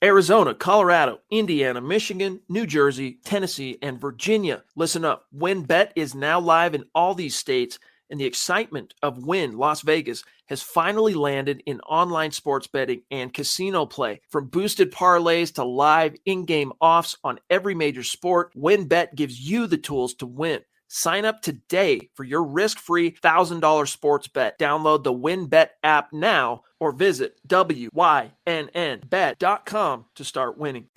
Arizona, Colorado, Indiana, Michigan, New Jersey, Tennessee, and Virginia. Listen up. WynnBET is now live in all these states, and the excitement of Wynn Las Vegas has finally landed in online sports betting and casino play. From boosted parlays to live in-game offs on every major sport, WynnBET gives you the tools to win. Sign up today for your risk-free $1,000 sports bet. Download the WynnBET app now or visit wynnbet.com to start winning.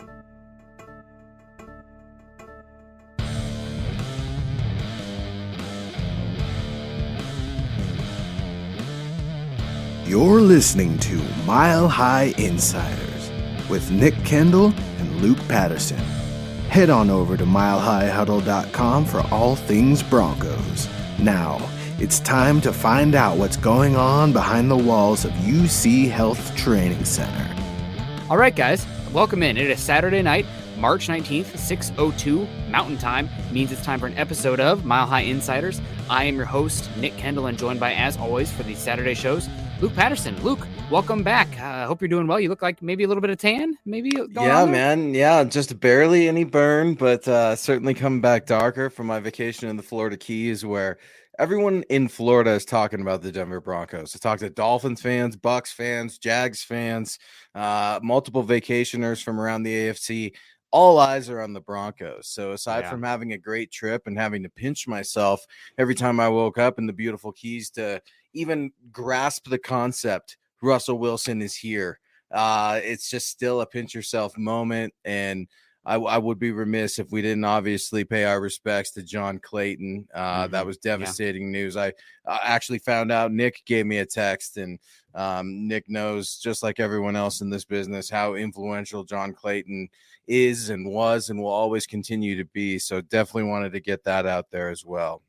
You're listening to Mile High Insiders with Nick Kendell and Luke Patterson. Head on over to milehighhuddle.com for all things Broncos. Now, it's time to find out what's going on behind the walls of UC Health Training Center. All right, guys, welcome in. It is Saturday night, March 19th, 6:02 Mountain Time. Means it's time for an episode of Mile High Insiders. I am your host, Nick Kendell, and joined by, as always, for these Saturday shows, Luke Patterson. Luke, welcome back. I hope you're doing well. You look like maybe a little bit of tan, maybe going on there? Man. Yeah, just barely any burn, but certainly coming back darker from my vacation in the Florida Keys, where everyone in Florida is talking about the Denver Broncos. I talked to Dolphins fans, Bucks fans, Jags fans, multiple vacationers from around the AFC. All eyes are on the Broncos. So aside from having a great trip and having to pinch myself every time I woke up in the beautiful Keys to even grasp the concept Russell Wilson is here, it's just still a pinch yourself moment. And I would be remiss if we didn't obviously pay our respects to John Clayton. That was devastating news. I actually found out, Nick gave me a text, and Nick knows, just like everyone else in this business, how influential John Clayton is and was and will always continue to be. So definitely wanted to get that out there as well.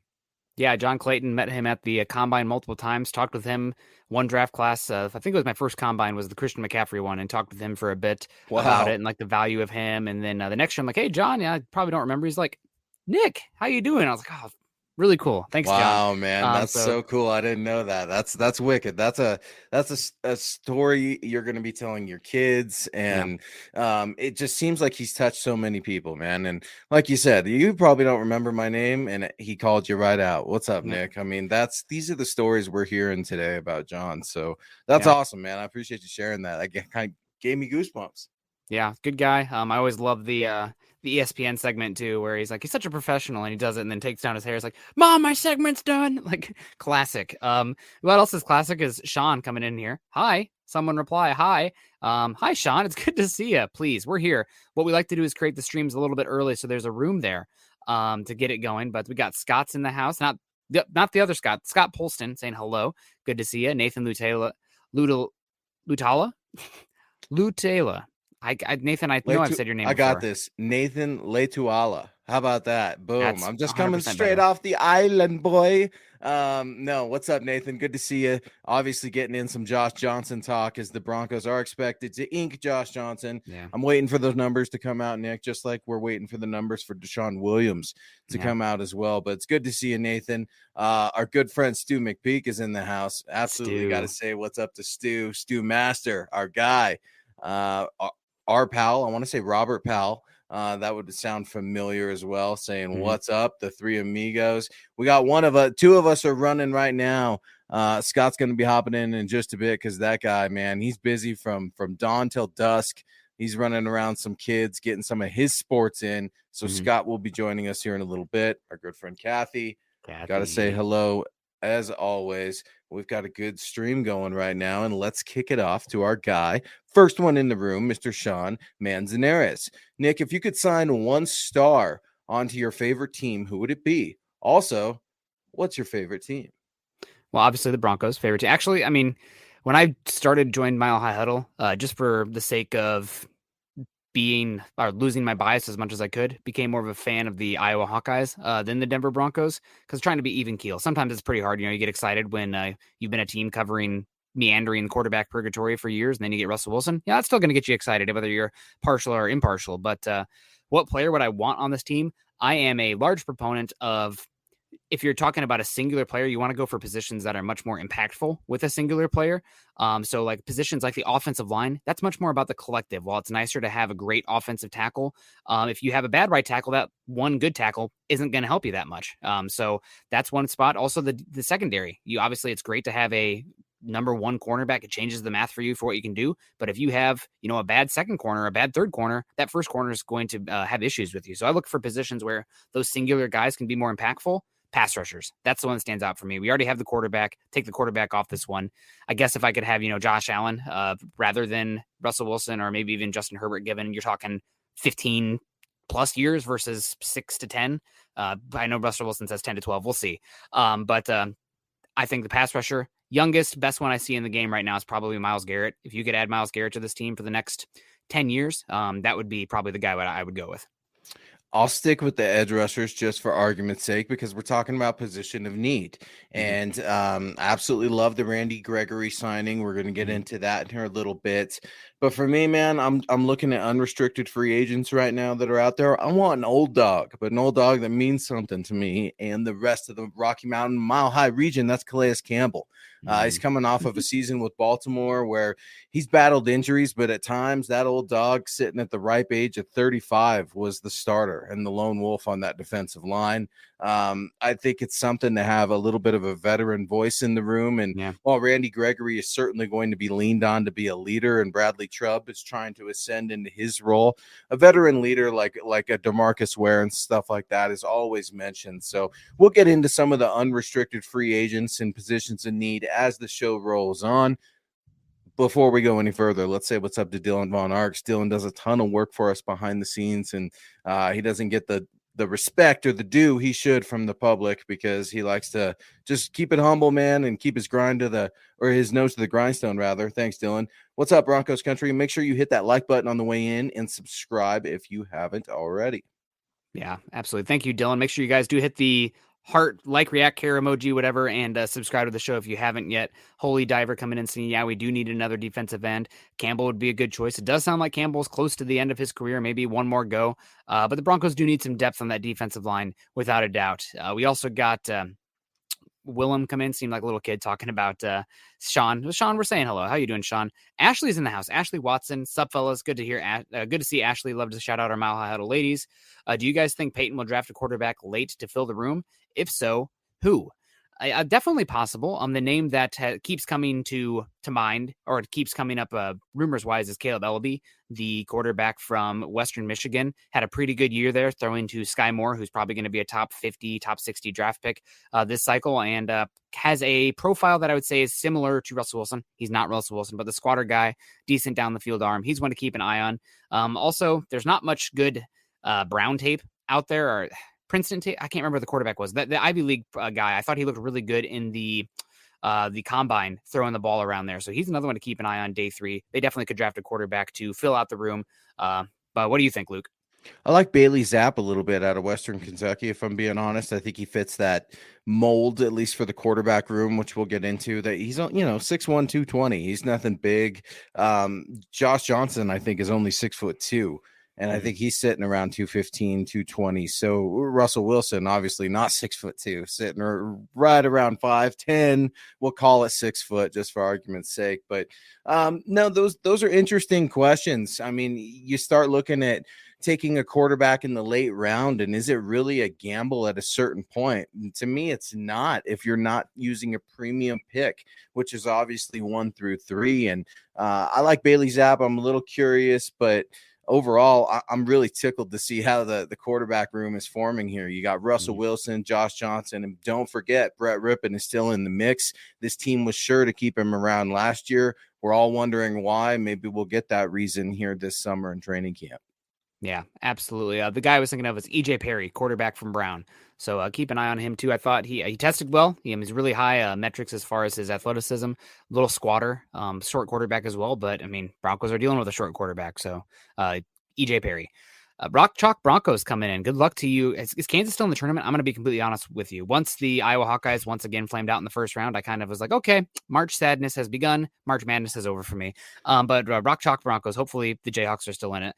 Yeah, John Clayton, met him at the Combine multiple times, talked with him one draft class. I think it was my first Combine, was the Christian McCaffrey one, and talked with him for a bit about it and like the value of him. And then the next year I'm like, hey, John, I probably don't remember. He's like, Nick, how you doing? I was like, oh, really cool. Thanks, John. Wow, man, that's so cool. I didn't know that. That's wicked. That's a story you're going to be telling your kids, and it just seems like he's touched so many people, man. And like you said, you probably don't remember my name, and he called you right out. What's up, Nick? I mean, these are the stories we're hearing today about John. So that's awesome, man. I appreciate you sharing that. It kind of gave me goosebumps. Yeah, good guy. I always love the ESPN segment too, where he's like, he's such a professional, and he does it and then takes down his hair. It's like, Mom, my segment's done. Like, classic. What else is classic is Sean coming in here. Hi. Someone reply, hi. Hi, Sean. It's good to see you. Please, we're here. What we like to do is create the streams a little bit early, so there's a room there to get it going. But we got Scott's in the house. Not the other Scott. Scott Polston saying hello. Good to see you. Nathan Lutala. Nathan, I know I've said your name before. I got this. Nathan Letuala. How about that? Boom. I'm just coming straight better. off the island, boy. No, what's up, Nathan? Good to see you. Obviously getting in some Josh Johnson talk, as the Broncos are expected to ink Josh Johnson. Yeah. I'm waiting for those numbers to come out, Nick, just like we're waiting for the numbers for Deshaun Williams to come out as well. But it's good to see you, Nathan. Our good friend Stu McPeak is in the house. Absolutely got to say what's up to Stu Master, our guy. Our pal, I want to say Robert Powell. That would sound familiar as well, saying what's up, the three amigos. We got two of us are running right now. Scott's going to be hopping in just a bit, because that guy, man, he's busy from dawn till dusk. He's running around some kids, getting some of his sports in. So Scott will be joining us here in a little bit. Our good friend Kathy. Got to say hello. As always, we've got a good stream going right now, and let's kick it off to our guy. First one in the room, Mr. Sean Manzanares. Nick, if you could sign 1 star onto your favorite team, who would it be? Also, what's your favorite team? Well, obviously the Broncos' favorite team. Actually, I mean, when I joined Mile High Huddle, just for the sake of losing my bias as much as I could, became more of a fan of the Iowa Hawkeyes than the Denver Broncos, because trying to be even keel. Sometimes it's pretty hard. You get excited when you've been a team covering meandering quarterback purgatory for years, and then you get Russell Wilson. Yeah, that's still going to get you excited, whether you're partial or impartial. But what player would I want on this team? I am a large proponent of if you're talking about a singular player, you want to go for positions that are much more impactful with a singular player. So like positions like the offensive line, that's much more about the collective. While it's nicer to have a great offensive tackle, if you have a bad right tackle, that one good tackle isn't going to help you that much. So that's one spot. Also the secondary, obviously it's great to have a number one cornerback. It changes the math for you for what you can do. But if you have, a bad second corner, a bad third corner, that first corner is going to have issues with you. So I look for positions where those singular guys can be more impactful. Pass rushers. That's the one that stands out for me. We already have the quarterback. Take the quarterback off this one. I guess if I could have, Josh Allen rather than Russell Wilson or maybe even Justin Herbert, given you're talking 15 plus years versus 6 to 10. I know Russell Wilson says 10 to 12. We'll see. But I think the pass rusher, youngest, best one I see in the game right now is probably Myles Garrett. If you could add Myles Garrett to this team for the next 10 years, that would be probably the guy I would go with. I'll stick with the edge rushers just for argument's sake, because we're talking about position of need. And absolutely love the Randy Gregory signing. We're going to get into that in here a little bit. But for me, man, I'm looking at unrestricted free agents right now that are out there. I want an old dog, but an old dog that means something to me and the rest of the Rocky Mountain Mile High region. That's Calais Campbell. He's coming off of a season with Baltimore where he's battled injuries, but at times that old dog sitting at the ripe age of 35 was the starter and the lone wolf on that defensive line. I think it's something to have a little bit of a veteran voice in the room. And while Randy Gregory is certainly going to be leaned on to be a leader, and Bradley Chubb is trying to ascend into his role, a veteran leader like a DeMarcus Ware and stuff like that is always mentioned. So we'll get into some of the unrestricted free agents and positions in need as the show rolls on. Before we go any further, let's say what's up to Dylan Von Arks. Dylan does a ton of work for us behind the scenes, and he doesn't get the respect or the due he should from the public because he likes to just keep it humble, man, and keep his his nose to the grindstone, rather. Thanks, Dylan. What's up, Broncos country? Make sure you hit that like button on the way in and subscribe if you haven't already. Yeah, absolutely. Thank you, Dylan. Make sure you guys do hit the heart, like, react, care emoji, whatever, and subscribe to the show if you haven't yet. Holy Diver coming in saying, we do need another defensive end. Campbell would be a good choice. It does sound like Campbell's close to the end of his career, maybe one more go. But the Broncos do need some depth on that defensive line, without a doubt. We also got Willem come in, seemed like a little kid talking about Sean. Sean, we're saying hello. How you doing, Sean? Ashley's in the house. Ashley Watson. Sup, fellas? Good to hear. Good to see Ashley. Love to shout out our Mile High Huddle ladies. Do you guys think Peyton will draft a quarterback late to fill the room? If so, who? Definitely possible. The name that keeps coming to mind, or it keeps coming up rumors-wise, is Caleb Elleby, the quarterback from Western Michigan. Had a pretty good year there, throwing to Sky Moore, who's probably going to be a top 50, top 60 draft pick this cycle, and has a profile that I would say is similar to Russell Wilson. He's not Russell Wilson, but the squatter guy, decent down the field arm. He's one to keep an eye on. Also, there's not much good Brown tape out there, or Princeton tape. I can't remember who the quarterback was. The Ivy League guy. I thought he looked really good in the combine, throwing the ball around there. So he's another one to keep an eye on day 3. They definitely could draft a quarterback to fill out the room. But what do you think, Luke? I like Bailey Zapp a little bit out of Western Kentucky, if I'm being honest. I think he fits that mold, at least for the quarterback room, which we'll get into. That he's 6'1", 220. He's nothing big. Josh Johnson, I think, is only 6'2". And I think he's sitting around 215, 220. So Russell Wilson, obviously not 6'2", sitting right around 5'10". We'll call it 6 foot just for argument's sake. But no, those are interesting questions. I mean, you start looking at taking a quarterback in the late round, and is it really a gamble at a certain point? And to me, it's not if you're not using a premium pick, which is obviously 1 through 3. And I like Bailey Zapp. I'm a little curious, but overall, I'm really tickled to see how the quarterback room is forming here. You got Russell Wilson, Josh Johnson, and don't forget, Brett Rippon is still in the mix. This team was sure to keep him around last year. We're all wondering why. Maybe we'll get that reason here this summer in training camp. Yeah, absolutely. The guy I was thinking of was EJ Perry, quarterback from Brown. So keep an eye on him too. I thought he tested well. He has really high metrics as far as his athleticism. Little squatter, short quarterback as well. But I mean, Broncos are dealing with a short quarterback. So EJ Perry. Rock Chalk Broncos coming in. Good luck to you. Is Kansas still in the tournament? I'm going to be completely honest with you. Once the Iowa Hawkeyes once again flamed out in the first round, I kind of was like, okay, March sadness has begun. March madness is over for me. But Rock Chalk Broncos, hopefully the Jayhawks are still in it.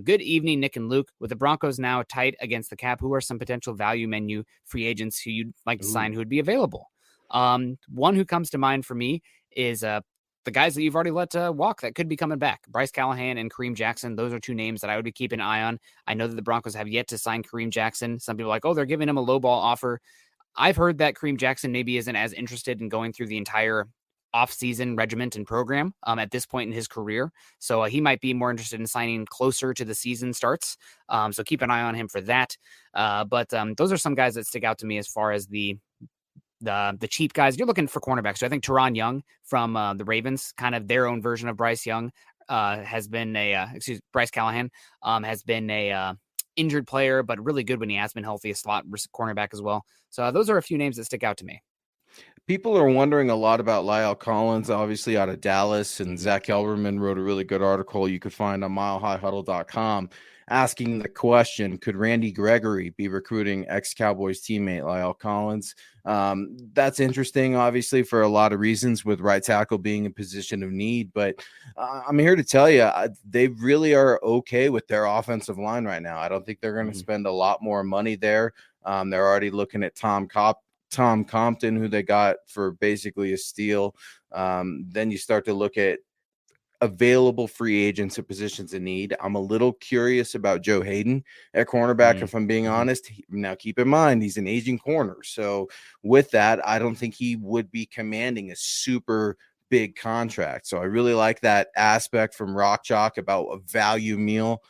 Good evening, Nick and Luke. With the Broncos now tight against the cap, who are some potential value menu free agents who you'd like to sign who would be available? One who comes to mind for me is the guys that you've already let walk that could be coming back. Bryce Callahan and Kareem Jackson. Those are two names that I would be keeping an eye on. I know that the Broncos have yet to sign Kareem Jackson. Some people are like, oh, they're giving him a lowball offer. I've heard that Kareem Jackson maybe isn't as interested in going through the entire off-season regiment and program at this point in his career. So he might be more interested in signing closer to the season starts. So keep an eye on him for that. But those are some guys that stick out to me as far as the cheap guys. You're looking for cornerbacks. So I think Teron Young from the Ravens, kind of their own version of Bryce Young, has been Bryce Callahan has been a injured player, but really good when he has been healthy, a slot cornerback as well. So those are a few names that stick out to me. People are wondering a lot about Lyle Collins, obviously out of Dallas, and Zach Elberman wrote a really good article you could find on milehighhuddle.com asking the question, could Randy Gregory be recruiting ex-Cowboys teammate Lyle Collins? That's interesting, obviously, for a lot of reasons, with right tackle being a position of need. But I'm here to tell you, they really are okay with their offensive line right now. I don't think they're going to spend a lot more money there. They're already looking at Tom Compton, who they got for basically a steal. Then you start to look at available free agents at positions in need. I'm a little curious about Joe Hayden at cornerback, if I'm being honest. Now, keep in mind, he's an aging corner. So with that, I don't think he would be commanding a super big contract. So I really like that aspect from Rock Chalk about a value meal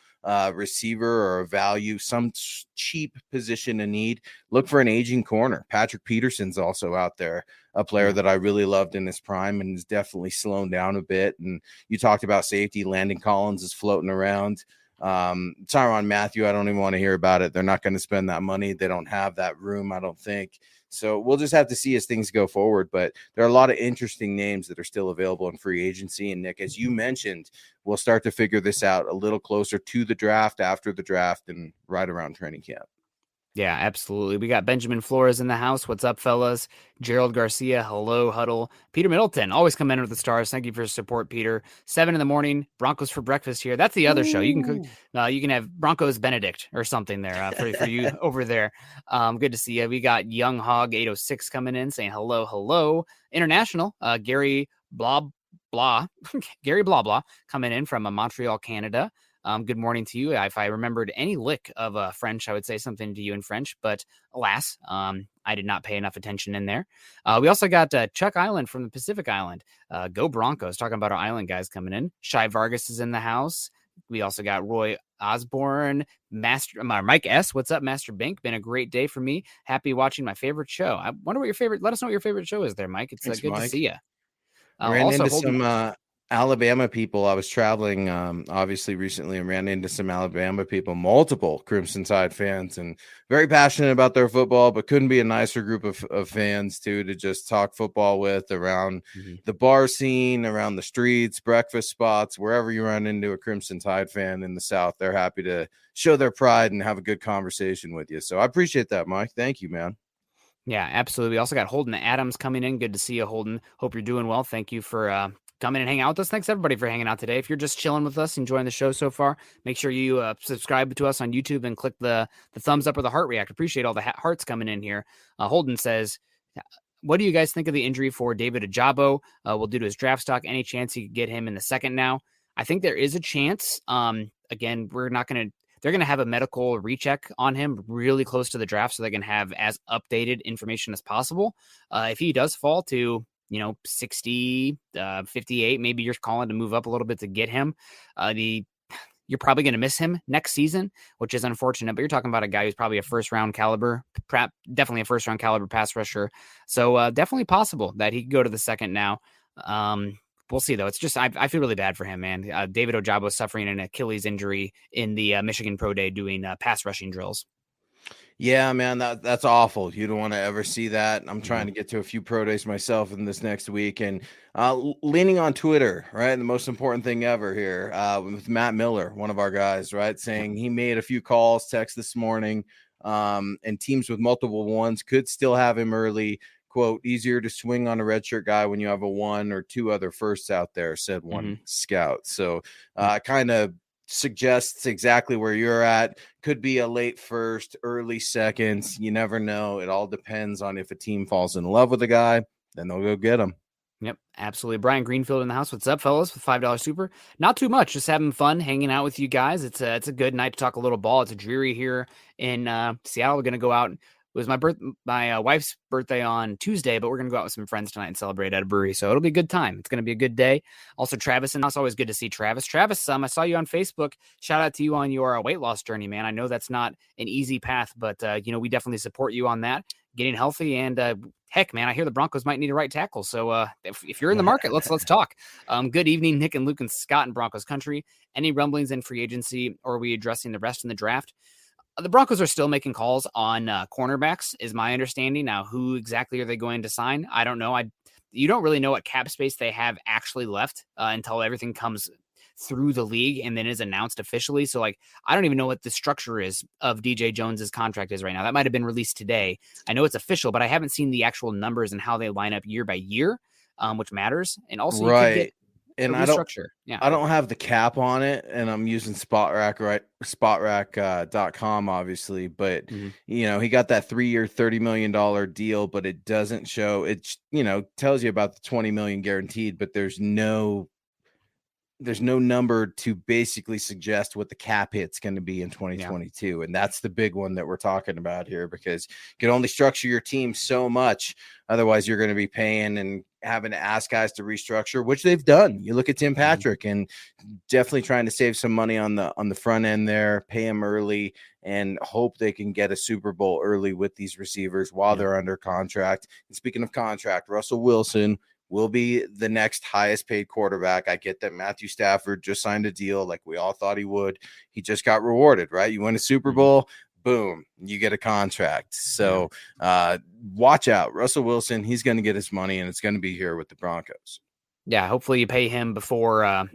receiver or a value, some cheap position in need. Look for an aging corner. Patrick Peterson's also out there, a player that I really loved in his prime and is definitely slowing down a bit. And you talked about safety. Landon Collins is floating around. Tyrann Mathieu, I don't even want to hear about it. They're not going to spend that money. They don't have that room, I don't think. So we'll just have to see as things go forward. But there are a lot of interesting names that are still available in free agency. And Nick, as you mentioned, we'll start to figure this out a little closer to the draft, after the draft, and right around training camp. Yeah, absolutely. We got Benjamin Flores in the house. What's up, fellas? Gerald Garcia, hello, Huddle. Peter Middleton, always come in with the stars. Thank you for your support, Peter. 7 a.m, Broncos for breakfast here. That's the other show. You can cook. You can have Broncos Benedict or something there for you over there. Good to see you. We got Young Hog 806 coming in saying hello. International, Gary Blah coming in from Montreal, Canada. Good morning to you. If I remembered any lick of French, I would say something to you in French, but alas, I did not pay enough attention in there. We also got Chuck Island from the Pacific Island. Go Broncos, talking about our island guys coming in. Shai Vargas is in the house. We also got Roy Osborne, Mike S. What's up, Master Bink? Been a great day for me. Happy watching my favorite show. I wonder what your favorite, let us know what your favorite show is there, Mike. It's Thanks, good Mike. to see you. Ran into some Alabama people. I was traveling obviously recently and ran into some Alabama people, multiple Crimson Tide fans, and very passionate about their football, but couldn't be a nicer group of fans too, to just talk football with around the bar scene, around the streets, breakfast spots, wherever you run into a Crimson Tide fan in the South. They're happy to show their pride and have a good conversation with you. So I appreciate that, Mike. Thank you, man. Yeah, absolutely. We also got Holden Adams coming in. Good to see you, Holden. Hope you're doing well. Thank you for coming and hanging out with us. Thanks everybody for hanging out today. If you're just chilling with us, enjoying the show so far, make sure you subscribe to us on YouTube and click the thumbs up or the heart react. Appreciate all the hearts coming in here. Holden says, what do you guys think of the injury for David Ojabo? We'll do to his draft stock. Any chance you could get him in the second now? I think there is a chance. Again, they're going to have a medical recheck on him really close to the draft, so they can have as updated information as possible. If he does fall to 60, 58, maybe you're calling to move up a little bit to get him. You're probably going to miss him next season, which is unfortunate, but you're talking about a guy who's probably a first-round caliber, definitely a first-round caliber pass rusher. So definitely possible that he could go to the second now. We'll see, though. It's just I feel really bad for him, man. David Ojabo suffering an Achilles injury in the Michigan Pro Day doing pass rushing drills. Yeah, man, that's awful. You don't want to ever see that. I'm trying to get to a few pro days myself in this next week, and leaning on Twitter, right? The most important thing ever here with Matt Miller, one of our guys, right? Saying he made a few calls, text this morning, and teams with multiple ones could still have him early. Quote, easier to swing on a redshirt guy when you have a 1 or 2 other firsts out there, said one scout. So kind of suggests exactly where you're at. Could be a late first, early seconds. You never know. It all depends on if a team falls in love with a guy, then they'll go get him. Yep, absolutely. Brian Greenfield in the house. What's up, fellas? With $5 super. Not too much. Just having fun, hanging out with you guys. It's a good night to talk a little ball. It's a dreary here in Seattle. We're gonna go out. It was my wife's birthday on Tuesday, but we're going to go out with some friends tonight and celebrate at a brewery. So it'll be a good time. It's going to be a good day. Also, Travis, and it's always good to see Travis. Travis, I saw you on Facebook. Shout out to you on your weight loss journey, man. I know that's not an easy path, but we definitely support you on that, getting healthy. And heck, man, I hear the Broncos might need a right tackle. So if you're in the market, let's talk. Good evening, Nick and Luke and Scott in Broncos country. Any rumblings in free agency, or are we addressing the rest in the draft? The Broncos are still making calls on cornerbacks, is my understanding. Now, who exactly are they going to sign? I don't know. You don't really know what cap space they have actually left until everything comes through the league and then is announced officially. So, I don't even know what the structure is of DJ Jones's contract is right now. That might have been released today. I know it's official, but I haven't seen the actual numbers and how they line up year by year, which matters. And also, right. You could get and I don't have the cap on it, and I'm using SpotRack, right? SpotRack.com, obviously, but he got that 3-year, $30 million deal, but it doesn't show it. Tells you about the $20 million guaranteed, but there's no number to basically suggest what the cap hit's going to be in 2022. Yeah. And that's the big one that we're talking about here, because you can only structure your team so much. Otherwise, you're going to be paying and having to ask guys to restructure, which they've done. You look at Tim Patrick and definitely trying to save some money on the front end there, pay him early, and hope they can get a Super Bowl early with these receivers while they're under contract. And speaking of contract, Russell Wilson will be the next highest paid quarterback. I get that Matthew Stafford just signed a deal like we all thought he would. He just got rewarded, right? You win a Super Bowl, boom, you get a contract. So watch out. Russell Wilson, he's going to get his money, and it's going to be here with the Broncos. Yeah, hopefully you pay him before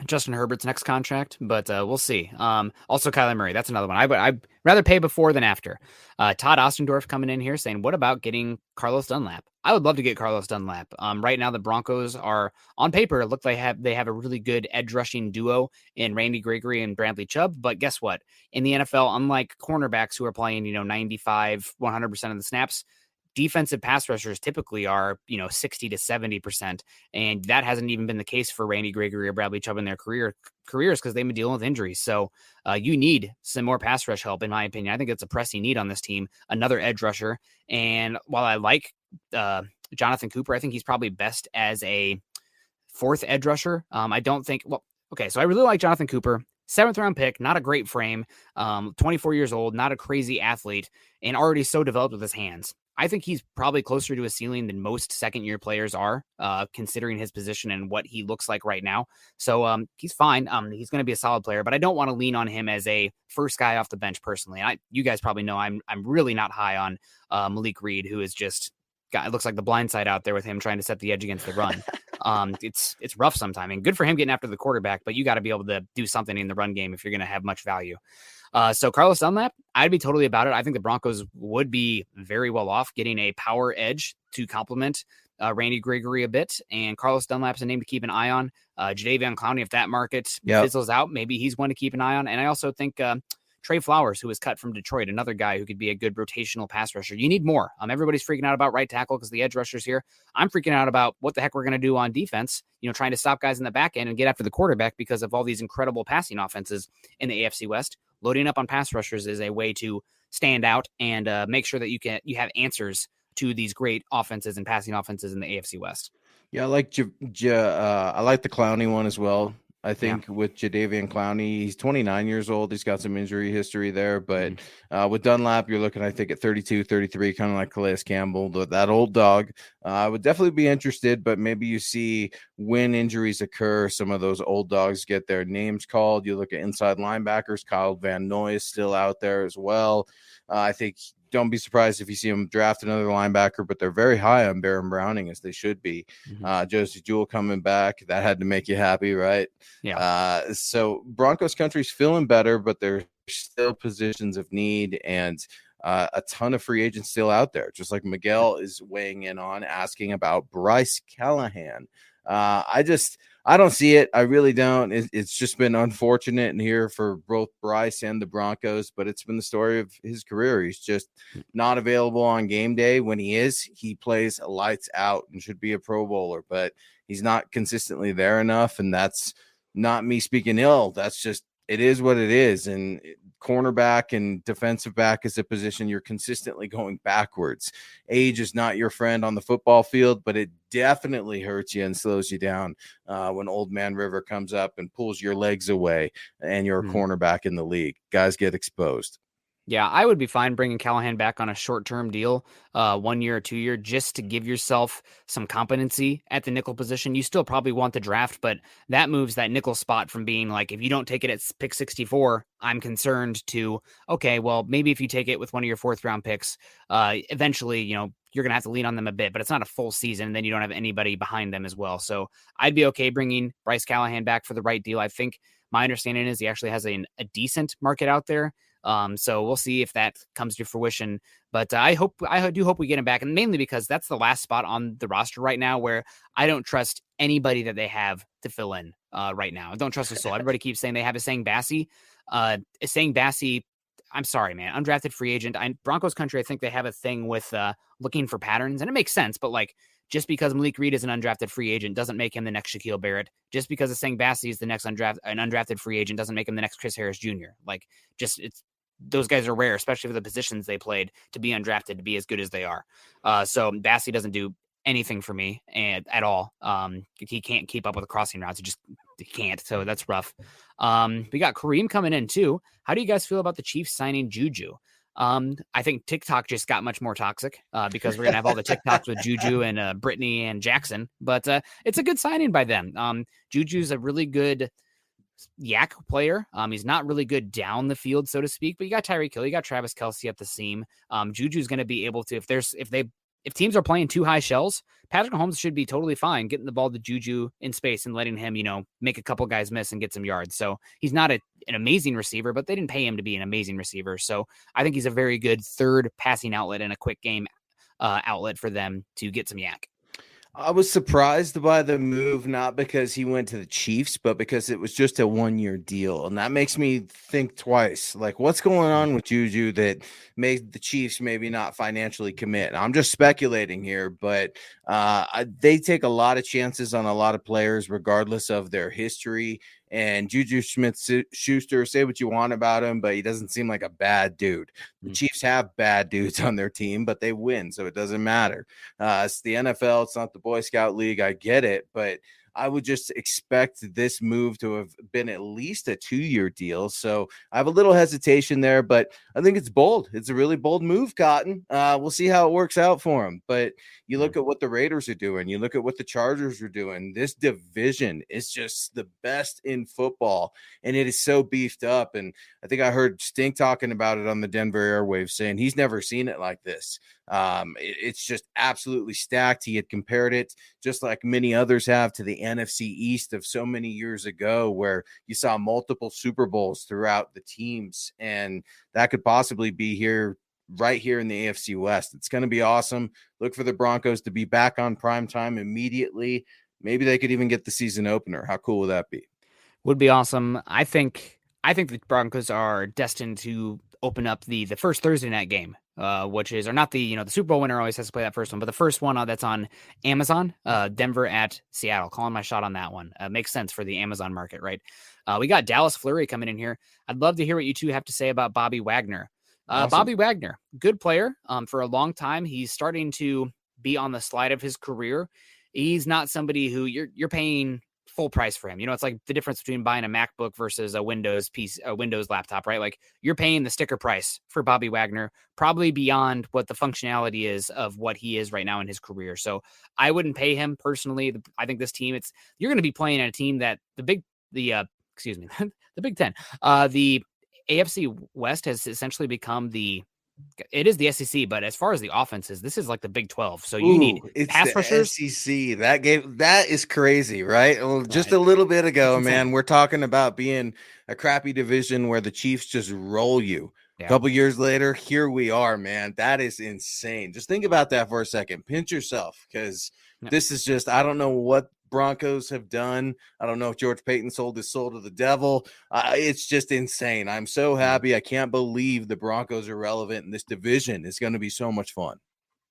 Justin Herbert's next contract, but we'll see. Also, Kyler Murray, that's another one. I'd rather pay before than after. Todd Ostendorf coming in here saying, what about getting Carlos Dunlap? I would love to get Carlos Dunlap. Right now, the Broncos are, on paper, look they have a really good edge rushing duo in Randy Gregory and Bradley Chubb. But guess what? In the NFL, unlike cornerbacks who are playing 95, 100% of the snaps, defensive pass rushers typically are, 60 to 70%. And that hasn't even been the case for Randy Gregory or Bradley Chubb in their careers because they've been dealing with injuries. So you need some more pass rush help, in my opinion. I think it's a pressing need on this team, another edge rusher. And while I like Jonathan Cooper, I think he's probably best as a fourth edge rusher. I don't think, so I really like Jonathan Cooper. 7th round pick, not a great frame, 24 years old, not a crazy athlete, and already so developed with his hands. I think he's probably closer to a ceiling than most second-year players are, considering his position and what he looks like right now. So he's fine. He's going to be a solid player, but I don't want to lean on him as a first guy off the bench personally. You guys probably know I'm really not high on Malik Reed, who is just it looks like the blind side out there with him trying to set the edge against the run. It's rough sometimes, and good for him getting after the quarterback, but you got to be able to do something in the run game if you're going to have much value. So Carlos Dunlap, I'd be totally about it. I think the Broncos would be very well off getting a power edge to complement Randy Gregory a bit, and Carlos Dunlap's a name to keep an eye on. Jadeveon Clowney, if that market fizzles out, maybe he's one to keep an eye on. And I also think Trey Flowers, who was cut from Detroit, another guy who could be a good rotational pass rusher. You need more. Everybody's freaking out about right tackle because the edge rushers here. I'm freaking out about what the heck we're going to do on defense, trying to stop guys in the back end and get after the quarterback because of all these incredible passing offenses in the AFC West. Loading up on pass rushers is a way to stand out and make sure that you have answers to these great offenses and passing offenses in the AFC West. Yeah, I like I like the Clowney one as well. I think with Jadeveon Clowney, he's 29 years old. He's got some injury history there. But with Dunlap, you're looking, I think, at 32, 33, kind of like Calais Campbell, that old dog. I would definitely be interested, but maybe you see when injuries occur, some of those old dogs get their names called. You look at inside linebackers, Kyle Van Noy is still out there as well. I think don't be surprised if you see them draft another linebacker, but they're very high on Baron Browning, as they should be. Josie Jewell coming back, that had to make you happy, right? Yeah. So Broncos country's feeling better, but there's still positions of need and a ton of free agents still out there, just like Miguel is weighing in on asking about Bryce Callahan. I don't see it. I really don't. It's just been unfortunate in here for both Bryce and the Broncos, but it's been the story of his career. He's just not available on game day. When he is, he plays lights out and should be a Pro Bowler, but he's not consistently there enough. And that's not me speaking ill. That's just, it is what it is. And cornerback and defensive back is a position you're consistently going backwards. Age is not your friend on the football field, but it definitely hurts you and slows you down when Old Man River comes up and pulls your legs away and you're a cornerback in the league. Guys get exposed. Yeah, I would be fine bringing Callahan back on a short-term deal, 1 year or 2 year, just to give yourself some competency at the nickel position. You still probably want the draft, but that moves that nickel spot from being like, if you don't take it at pick 64, I'm concerned, to, okay, well, maybe if you take it with one of your fourth-round picks, eventually, you know, you're going to have to lean on them a bit, but it's not a full season, and then you don't have anybody behind them as well. So I'd be okay bringing Bryce Callahan back for the right deal. I think my understanding is he actually has a decent market out there. So we'll see if that comes to fruition, but I do hope we get him back, and mainly because that's the last spot on the roster right now where I don't trust anybody that they have to fill in right now. I don't trust a soul. Everybody keeps saying they have Essang Bassey. Essang Bassey, I'm sorry, man, undrafted free agent. Broncos country, I think they have a thing with looking for patterns, and it makes sense, but like, just because Malik Reed is an undrafted free agent doesn't make him the next Shaquille Barrett. Just because Essang Bassey is the next undrafted free agent doesn't make him the next Chris Harris Jr. Like, just, those guys are rare, especially for the positions they played, to be undrafted, to be as good as they are. So Bassey doesn't do anything for me at all. He can't keep up with the crossing routes. He can't. So that's rough. We got Kareem coming in too. How do you guys feel about the Chiefs signing Juju? I think TikTok just got much more toxic because we're going to have all the TikToks with Juju and Brittany and Jackson, but it's a good signing by them. Juju's a really good yak player. He's not really good down the field, so to speak, but you got Tyreek Hill, you got Travis Kelce up the seam. Juju's going to be able to, if teams are playing too high shells, Patrick Mahomes should be totally fine getting the ball to Juju in space and letting him, make a couple guys miss and get some yards. So he's not an amazing receiver, but they didn't pay him to be an amazing receiver. So I think he's a very good third passing outlet and a quick game outlet for them to get some yak. I was surprised by the move, not because he went to the Chiefs, but because it was just a 1 year deal. And that makes me think twice, like, what's going on with Juju that made the Chiefs maybe not financially commit? I'm just speculating here, but they take a lot of chances on a lot of players, regardless of their history. And Juju Smith-Schuster, say what you want about him, but he doesn't seem like a bad dude. The Chiefs have bad dudes on their team, but they win, so it doesn't matter. It's the NFL. It's not the Boy Scout League. I get it, but I would just expect this move to have been at least a 2 year deal. So I have a little hesitation there, but I think it's bold. It's a really bold move, Cotton. We'll see how it works out for him. But you look at what the Raiders are doing. You look at what the Chargers are doing. This division is just the best in football, and it is so beefed up. And I think I heard Stink talking about it on the Denver airwaves, saying he's never seen it like this. It's just absolutely stacked. He had compared it, just like many others have, to the NFC East of so many years ago, where you saw multiple Super Bowls throughout the teams, and that could possibly be right here in the AFC West. It's going to be awesome. Look for the Broncos to be back on primetime immediately. Maybe they could even get the season opener. How cool would that be? Would be awesome. I think the Broncos are destined to open up the first Thursday night game, which is, or not the Super Bowl winner always has to play that first one, but the first one that's on Amazon, Denver at Seattle. Calling my shot on that one. Makes sense for the Amazon market, right? We got Dallas Fleury coming in here. I'd love to hear what you two have to say about Bobby Wagner. Awesome. Bobby Wagner, good player for a long time. He's starting to be on the slide of his career. He's not somebody who you're paying full price for him. It's like the difference between buying a MacBook versus a Windows laptop, right? Like you're paying the sticker price for Bobby Wagner, probably beyond what the functionality is of what he is right now in his career. So I wouldn't pay him personally. I think this team, you're going to be playing in a team that the Big Ten, the AFC West has essentially become it is the SEC, but as far as the offenses, this is like the Big 12. So you need pass rushers. SEC. That is crazy, right? Well, just a little bit ago, man, we're talking about being a crappy division where the Chiefs just roll you. Yeah. A couple years later, here we are, man. That is insane. Just think about that for a second. Pinch yourself, because this is just, I don't know what Broncos have done. I don't know if George Payton sold his soul to the devil. It's just insane. I'm so happy. I can't believe the Broncos are relevant in this division. It's going to be so much fun.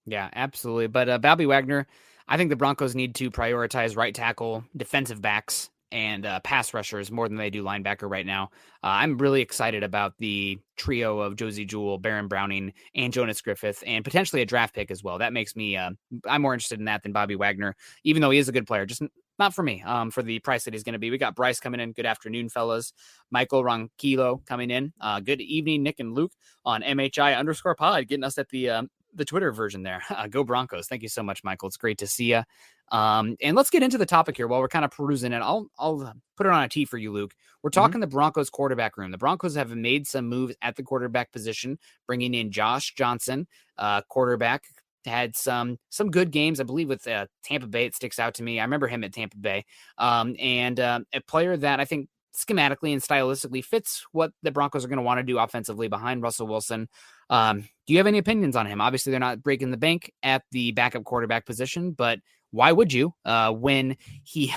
Yeah, absolutely. But Bobby Wagner, I think the Broncos need to prioritize right tackle, defensive backs, and pass rushers more than they do linebacker right now. I'm really excited about the trio of Josie Jewell, Baron Browning, and Jonas Griffith, and potentially a draft pick as well. That makes me, I'm more interested in that than Bobby Wagner, even though he is a good player, just not for me, for the price that he's going to be. We got Bryce coming in. Good afternoon, fellas. Michael Ronquillo coming in. Good evening, Nick and Luke on MHI_pod, getting us at the Twitter version there. Go Broncos. Thank you so much, Michael. It's great to see you. And let's get into the topic here while we're kind of perusing it. I'll put it on a tee for you, Luke. We're talking the Broncos quarterback room. The Broncos have made some moves at the quarterback position, bringing in Josh Johnson, quarterback. Had some good games, I believe, with Tampa Bay. It sticks out to me. I remember him at Tampa Bay. And a player that I think schematically and stylistically fits what the Broncos are going to want to do offensively behind Russell Wilson. Do you have any opinions on him? Obviously, they're not breaking the bank at the backup quarterback position, but why would you when you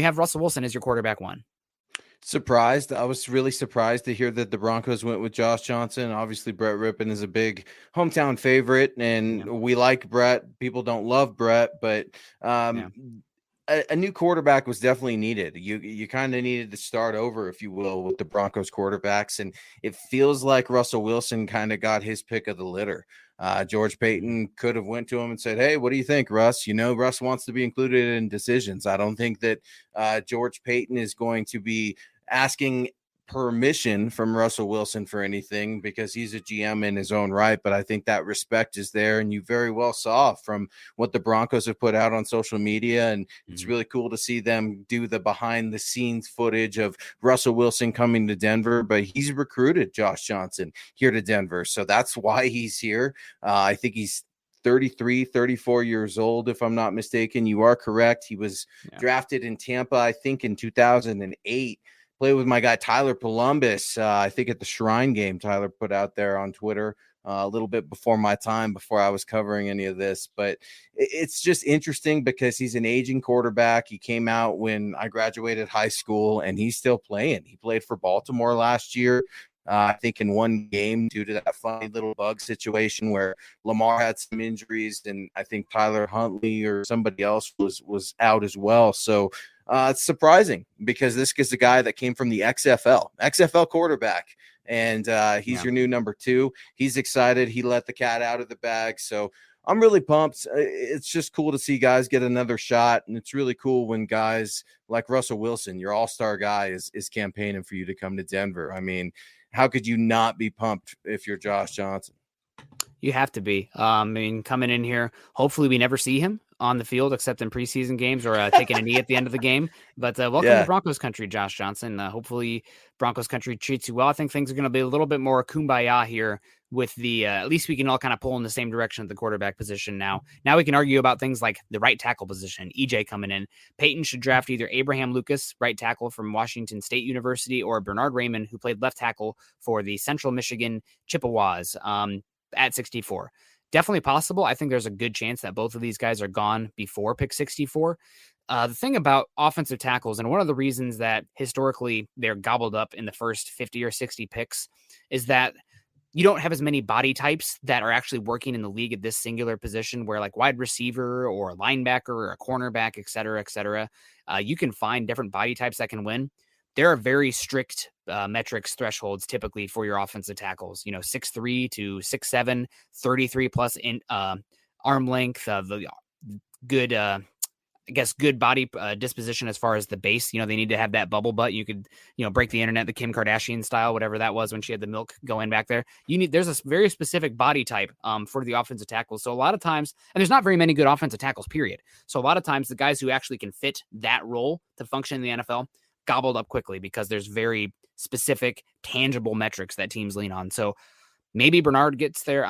have Russell Wilson as your quarterback one? Surprised. I was really surprised to hear that the Broncos went with Josh Johnson. Obviously, Brett Rippon is a big hometown favorite, and we like Brett. People don't love Brett, but a new quarterback was definitely needed. You kind of needed to start over, if you will, with the Broncos quarterbacks, and it feels like Russell Wilson kind of got his pick of the litter. George Payton could have went to him and said, "Hey, what do you think, Russ? Russ wants to be included in decisions." I don't think that George Payton is going to be asking permission from Russell Wilson for anything, because he's a GM in his own right. But I think that respect is there, and you very well saw from what the Broncos have put out on social media. And it's really cool to see them do the behind the scenes footage of Russell Wilson coming to Denver, but he's recruited Josh Johnson here to Denver. So that's why he's here. I think he's 33, 34 years old, if I'm not mistaken. You are correct. He was drafted in Tampa, I think in 2008. Played with my guy Tyler Columbus, I think at the Shrine game. Tyler put out there on Twitter a little bit before my time, before I was covering any of this. But it's just interesting because he's an aging quarterback. He came out when I graduated high school, and he's still playing. He played for Baltimore last year, I think in one game, due to that funny little bug situation where Lamar had some injuries, and I think Tyler Huntley or somebody else was out as well. So it's surprising, because this is a guy that came from the XFL quarterback, and he's your new number 2. He's excited. He let the cat out of the bag. So I'm really pumped. It's just cool to see guys get another shot, and it's really cool when guys like Russell Wilson, your all-star guy, is campaigning for you to come to Denver. I mean, how could you not be pumped if you're Josh Johnson? You have to be. Coming in here, hopefully we never see him on the field except in preseason games or taking a knee at the end of the game. But welcome to Broncos country, Josh Johnson. Hopefully Broncos country treats you well. I think things are going to be a little bit more kumbaya here with the at least we can all kind of pull in the same direction at the quarterback position now. Now we can argue about things like the right tackle position, EJ coming in. Peyton should draft either Abraham Lucas, right tackle from Washington State University, or Bernard Raymond, who played left tackle for the Central Michigan Chippewas at 64. Definitely possible. I think there's a good chance that both of these guys are gone before pick 64. The thing about offensive tackles, and one of the reasons that historically they're gobbled up in the first 50 or 60 picks, is that you don't have as many body types that are actually working in the league at this singular position, where like wide receiver or a linebacker or a cornerback, et cetera, you can find different body types that can win. There are very strict metrics thresholds typically for your offensive tackles, 6'3" to 6'7", 33 plus in arm length, the good I guess, good body disposition as far as the base. They need to have that bubble butt. You could, break the internet, the Kim Kardashian style, whatever that was when she had the milk going back there. There's a very specific body type for the offensive tackles. So a lot of times, and there's not very many good offensive tackles, period. So a lot of times the guys who actually can fit that role to function in the NFL gobbled up quickly because there's very specific, tangible metrics that teams lean on. So maybe Lucas gets there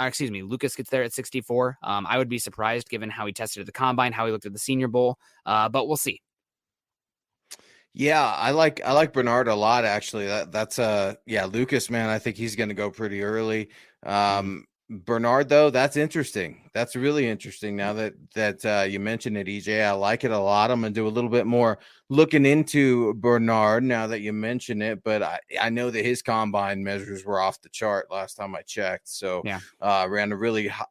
at 64. I would be surprised given how he tested at the combine, how he looked at the Senior Bowl, but we'll see. Yeah, I like Bernard a lot, actually. That's Lucas, man, I think he's going to go pretty early. Bernard, though, that's interesting. That's really interesting. Now that you mentioned it, EJ, I like it a lot. I'm going to do a little bit more looking into Bernard now that you mention it, but I know that his combine measures were off the chart last time I checked. So ran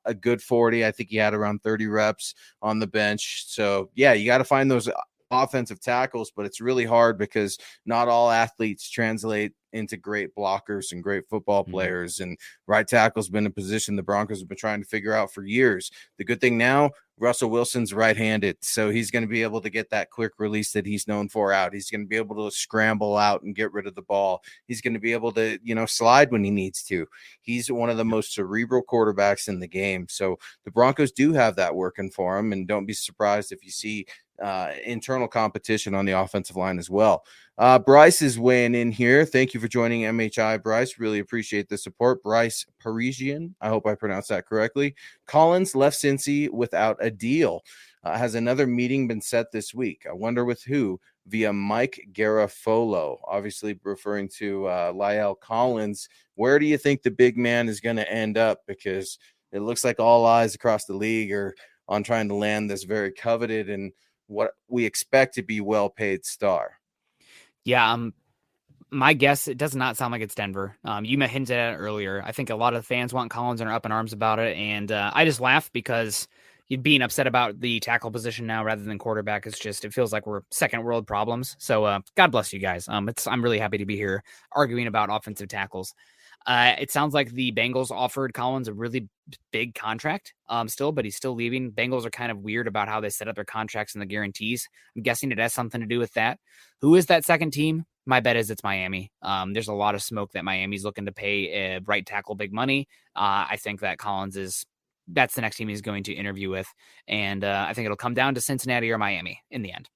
a good 40. I think he had around 30 reps on the bench. So yeah, you got to find those offensive tackles, but it's really hard because not all athletes translate into great blockers and great football players. And right tackle's been a position the Broncos have been trying to figure out for years. The good thing now, Russell Wilson's right-handed, so he's going to be able to get that quick release that he's known for out. He's going to be able to scramble out and get rid of the ball. He's going to be able to, slide when he needs to. He's one of the most cerebral quarterbacks in the game. So the Broncos do have that working for him, and don't be surprised if you see internal competition on the offensive line as well. Bryce is weighing in here. Thank you for joining MHI, Bryce. Really appreciate the support. Bryce Parisian, I hope I pronounced that correctly. Collins left Cincy without a deal. Has another meeting been set this week? I wonder with who? Via Mike Garafolo, obviously referring to Lyle Collins. Where do you think the big man is going to end up? Because it looks like all eyes across the league are on trying to land this very coveted and what we expect to be well-paid star. Yeah, my guess, it does not sound like it's Denver. You hinted at it earlier. I think a lot of fans want Collins and are up in arms about it, and I just laugh because being upset about the tackle position now rather than quarterback is just, it feels like we're second world problems. So God bless you guys. I'm really happy to be here arguing about offensive tackles. It sounds like the Bengals offered Collins a really big contract still, but he's still leaving. Bengals are kind of weird about how they set up their contracts and the guarantees. I'm guessing it has something to do with that. Who is that second team? My bet is it's Miami. There's a lot of smoke that Miami's looking to pay a right tackle big money. I think that that's the next team he's going to interview with. And I think it'll come down to Cincinnati or Miami in the end.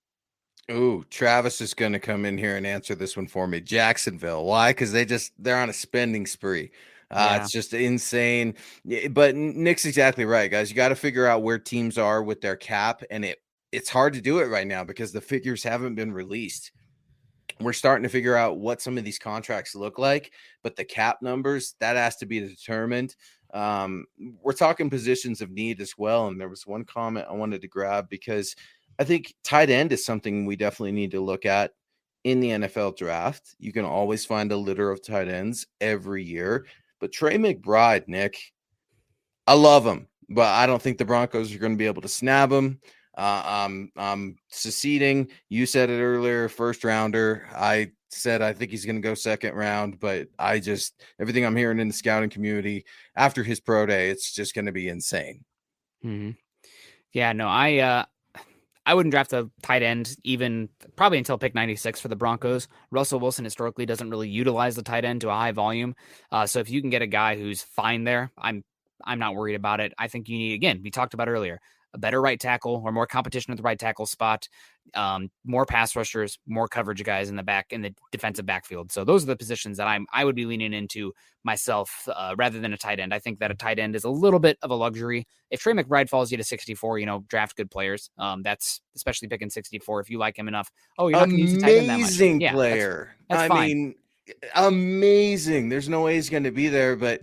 Ooh, Travis is going to come in here and answer this one for me. Jacksonville. Why? Because they're on a spending spree. It's just insane. But Nick's exactly right, guys. You got to figure out where teams are with their cap, and it's hard to do it right now because the figures haven't been released. We're starting to figure out what some of these contracts look like, but the cap numbers, that has to be determined. We're talking positions of need as well, and there was one comment I wanted to grab because I think tight end is something we definitely need to look at in the NFL draft. You can always find a litter of tight ends every year. But Trey McBride, Nick, I love him, but I don't think the Broncos are going to be able to snab him. I'm seceding. You said it earlier, first rounder. I said I think he's going to go second round, but everything I'm hearing in the scouting community after his pro day, it's just going to be insane. Mm-hmm. Yeah, no, I wouldn't draft a tight end even probably until pick 96 for the Broncos. Russell Wilson historically doesn't really utilize the tight end to a high volume. So if you can get a guy who's fine there, I'm not worried about it. I think you need, again, we talked about earlier, a better right tackle or more competition at the right tackle spot, more pass rushers, more coverage guys in the defensive backfield. So those are the positions that I would be leaning into myself rather than a tight end. I think that a tight end is a little bit of a luxury. If Trey McBride falls you to 64, draft good players. That's especially picking 64 if you like him enough. Oh, you're not going to use a tight end that much. Amazing player. That's fine. Mean, amazing. There's no way he's going to be there, but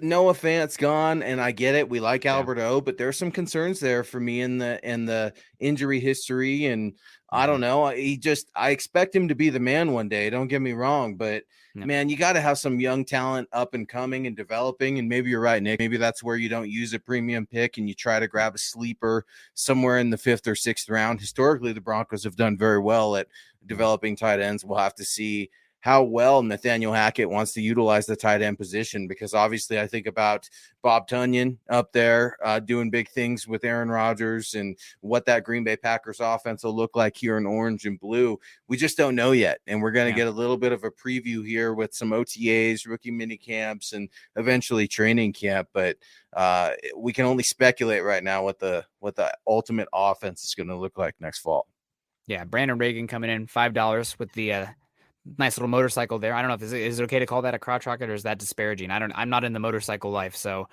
Noah Fant's gone, and I get it. We like Albert O, but there's some concerns there for me in the injury history, and I don't know. I expect him to be the man one day. Don't get me wrong, but man, you got to have some young talent up and coming and developing. And maybe you're right, Nick. Maybe that's where you don't use a premium pick and you try to grab a sleeper somewhere in the 5th or 6th round. Historically, the Broncos have done very well at developing tight ends. We'll have to see how well Nathaniel Hackett wants to utilize the tight end position, because obviously I think about Bob Tunyon up there doing big things with Aaron Rodgers and what that Green Bay Packers offense will look like here in orange and blue. We just don't know yet. And we're going to get a little bit of a preview here with some OTAs, rookie mini camps, and eventually training camp. But we can only speculate right now what the ultimate offense is going to look like next fall. Yeah, Brandon Reagan coming in $5 with the nice little motorcycle there. I don't know if is it okay to call that a crotch rocket, or is that disparaging? I'm not in the motorcycle life, so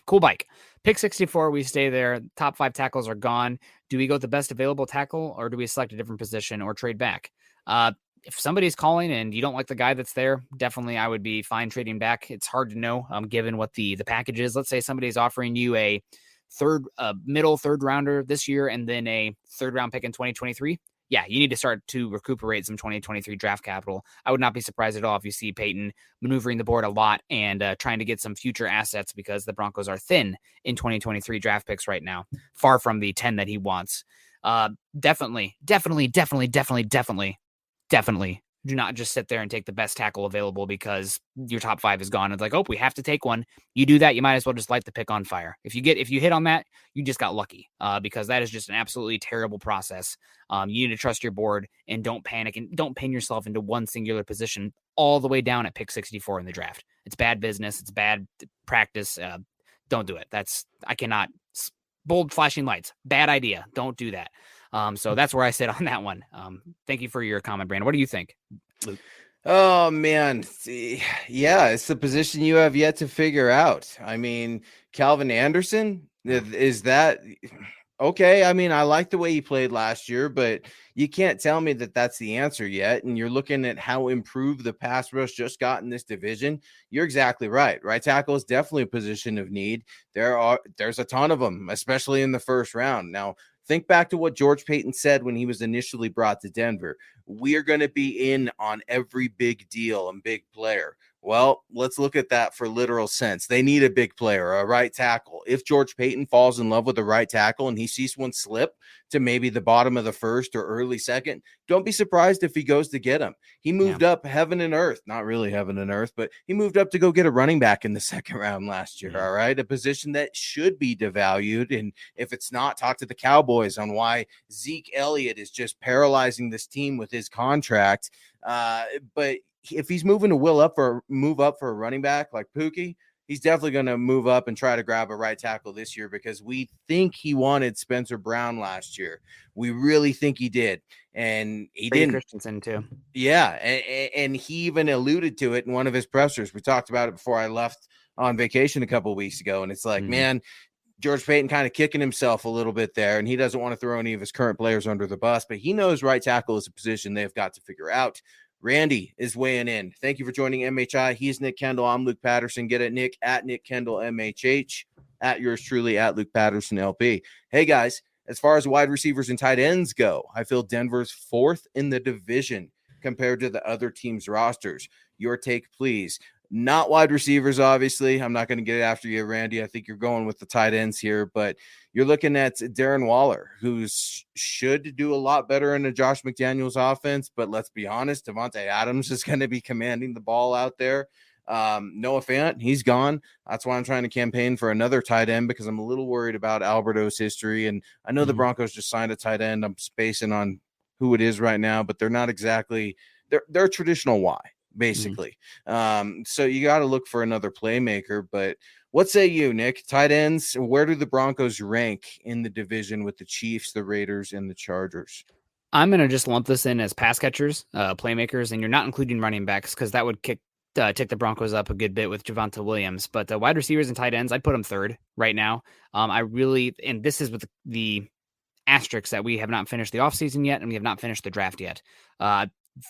cool bike. Pick 64, we stay there. Top 5 tackles are gone. Do we go with the best available tackle, or do we select a different position or trade back? If somebody's calling and you don't like the guy that's there, definitely I would be fine trading back. It's hard to know given what the package is. Let's say somebody's offering you a middle third rounder this year and then a third round pick in 2023. Yeah, you need to start to recuperate some 2023 draft capital. I would not be surprised at all if you see Peyton maneuvering the board a lot and trying to get some future assets, because the Broncos are thin in 2023 draft picks right now, far from the 10 that he wants. Definitely do not just sit there and take the best tackle available because your top 5 is gone. It's like, oh, we have to take one. You do that, you might as well just light the pick on fire. If you hit on that, you just got lucky, because that is just an absolutely terrible process. You need to trust your board and don't panic and don't pin yourself into one singular position all the way down at pick 64 in the draft. It's bad business. It's bad practice. Don't do it. I cannot bold flashing lights. Bad idea. Don't do that. So that's where I sit on that one. Thank you for your comment, Brandon. What do you think, Luke? Oh, man. Yeah, it's the position you have yet to figure out. I mean, Calvin Anderson, is that okay? I mean, I like the way he played last year, but you can't tell me that that's the answer yet. And you're looking at how improved the pass rush just got in this division. You're exactly right. Right tackle is definitely a position of need. There's a ton of them, especially in the first round. Now, think back to what George Paton said when he was initially brought to Denver. We are going to be in on every big deal and big player. Well, let's look at that for literal sense. They need a big player, a right tackle. If George Paton falls in love with a right tackle and he sees one slip to maybe the bottom of the first or early second, don't be surprised if he goes to get him. He moved up heaven and earth, not really heaven and earth, but he moved up to go get a running back in the second round last year. All right. A position that should be devalued. And if it's not, talk to the Cowboys on why Zeke Elliott is just paralyzing this team with his contract. But if he's move up for a running back like Pookie, he's definitely going to move up and try to grab a right tackle this year, because we think he wanted Spencer Brown last year. We really think he did. And he didn't. Christensen too. Yeah. And he even alluded to it in one of his pressers. We talked about it before I left on vacation a couple of weeks ago. And it's like, man, George Paton kind of kicking himself a little bit there, and he doesn't want to throw any of his current players under the bus, but he knows right tackle is a position they've got to figure out. Randy is weighing in. Thank you for joining MHI. He's Nick Kendell. I'm Luke Patterson. Get at Nick at Nick Kendell MHH, at yours truly at Luke Patterson LP. Hey guys, as far as wide receivers and tight ends go, I feel Denver's 4th in the division compared to the other teams' rosters. Your take, please. Not wide receivers, obviously. I'm not going to get after you, Randy. I think you're going with the tight ends here, but you're looking at Darren Waller, who should do a lot better in a Josh McDaniels offense, but let's be honest, Devontae Adams is going to be commanding the ball out there. Noah Fant, he's gone. That's why I'm trying to campaign for another tight end, because I'm a little worried about Alberto's history, and I know the Broncos just signed a tight end. I'm spacing on who it is right now, but they're not exactly – they're a traditional Y. Basically. So you got to look for another playmaker, but what say you, Nick? Tight ends, where do the Broncos rank in the division with the Chiefs, the Raiders, and the Chargers? I'm going to just lump this in as pass catchers, playmakers, and you're not including running backs, because that would tick the Broncos up a good bit with Javonte Williams. But wide receivers and tight ends, I'd put them 3rd right now. And this is with the asterisks that we have not finished the offseason yet, and we have not finished the draft yet.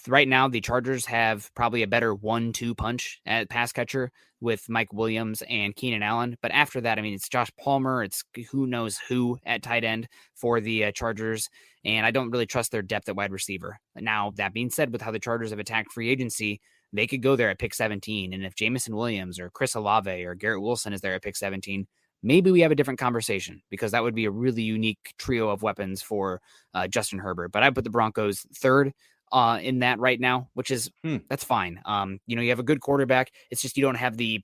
Right now, the Chargers have probably a better 1-2 punch at pass catcher with Mike Williams and Keenan Allen. But after that, I mean, it's Josh Palmer. It's who knows who at tight end for the Chargers. And I don't really trust their depth at wide receiver. Now, that being said, with how the Chargers have attacked free agency, they could go there at pick 17. And if Jameson Williams or Chris Olave or Garrett Wilson is there at pick 17, maybe we have a different conversation, because that would be a really unique trio of weapons for Justin Herbert. But I put the Broncos 3rd. in that right now, which is that's fine. You have a good quarterback. It's just you don't have the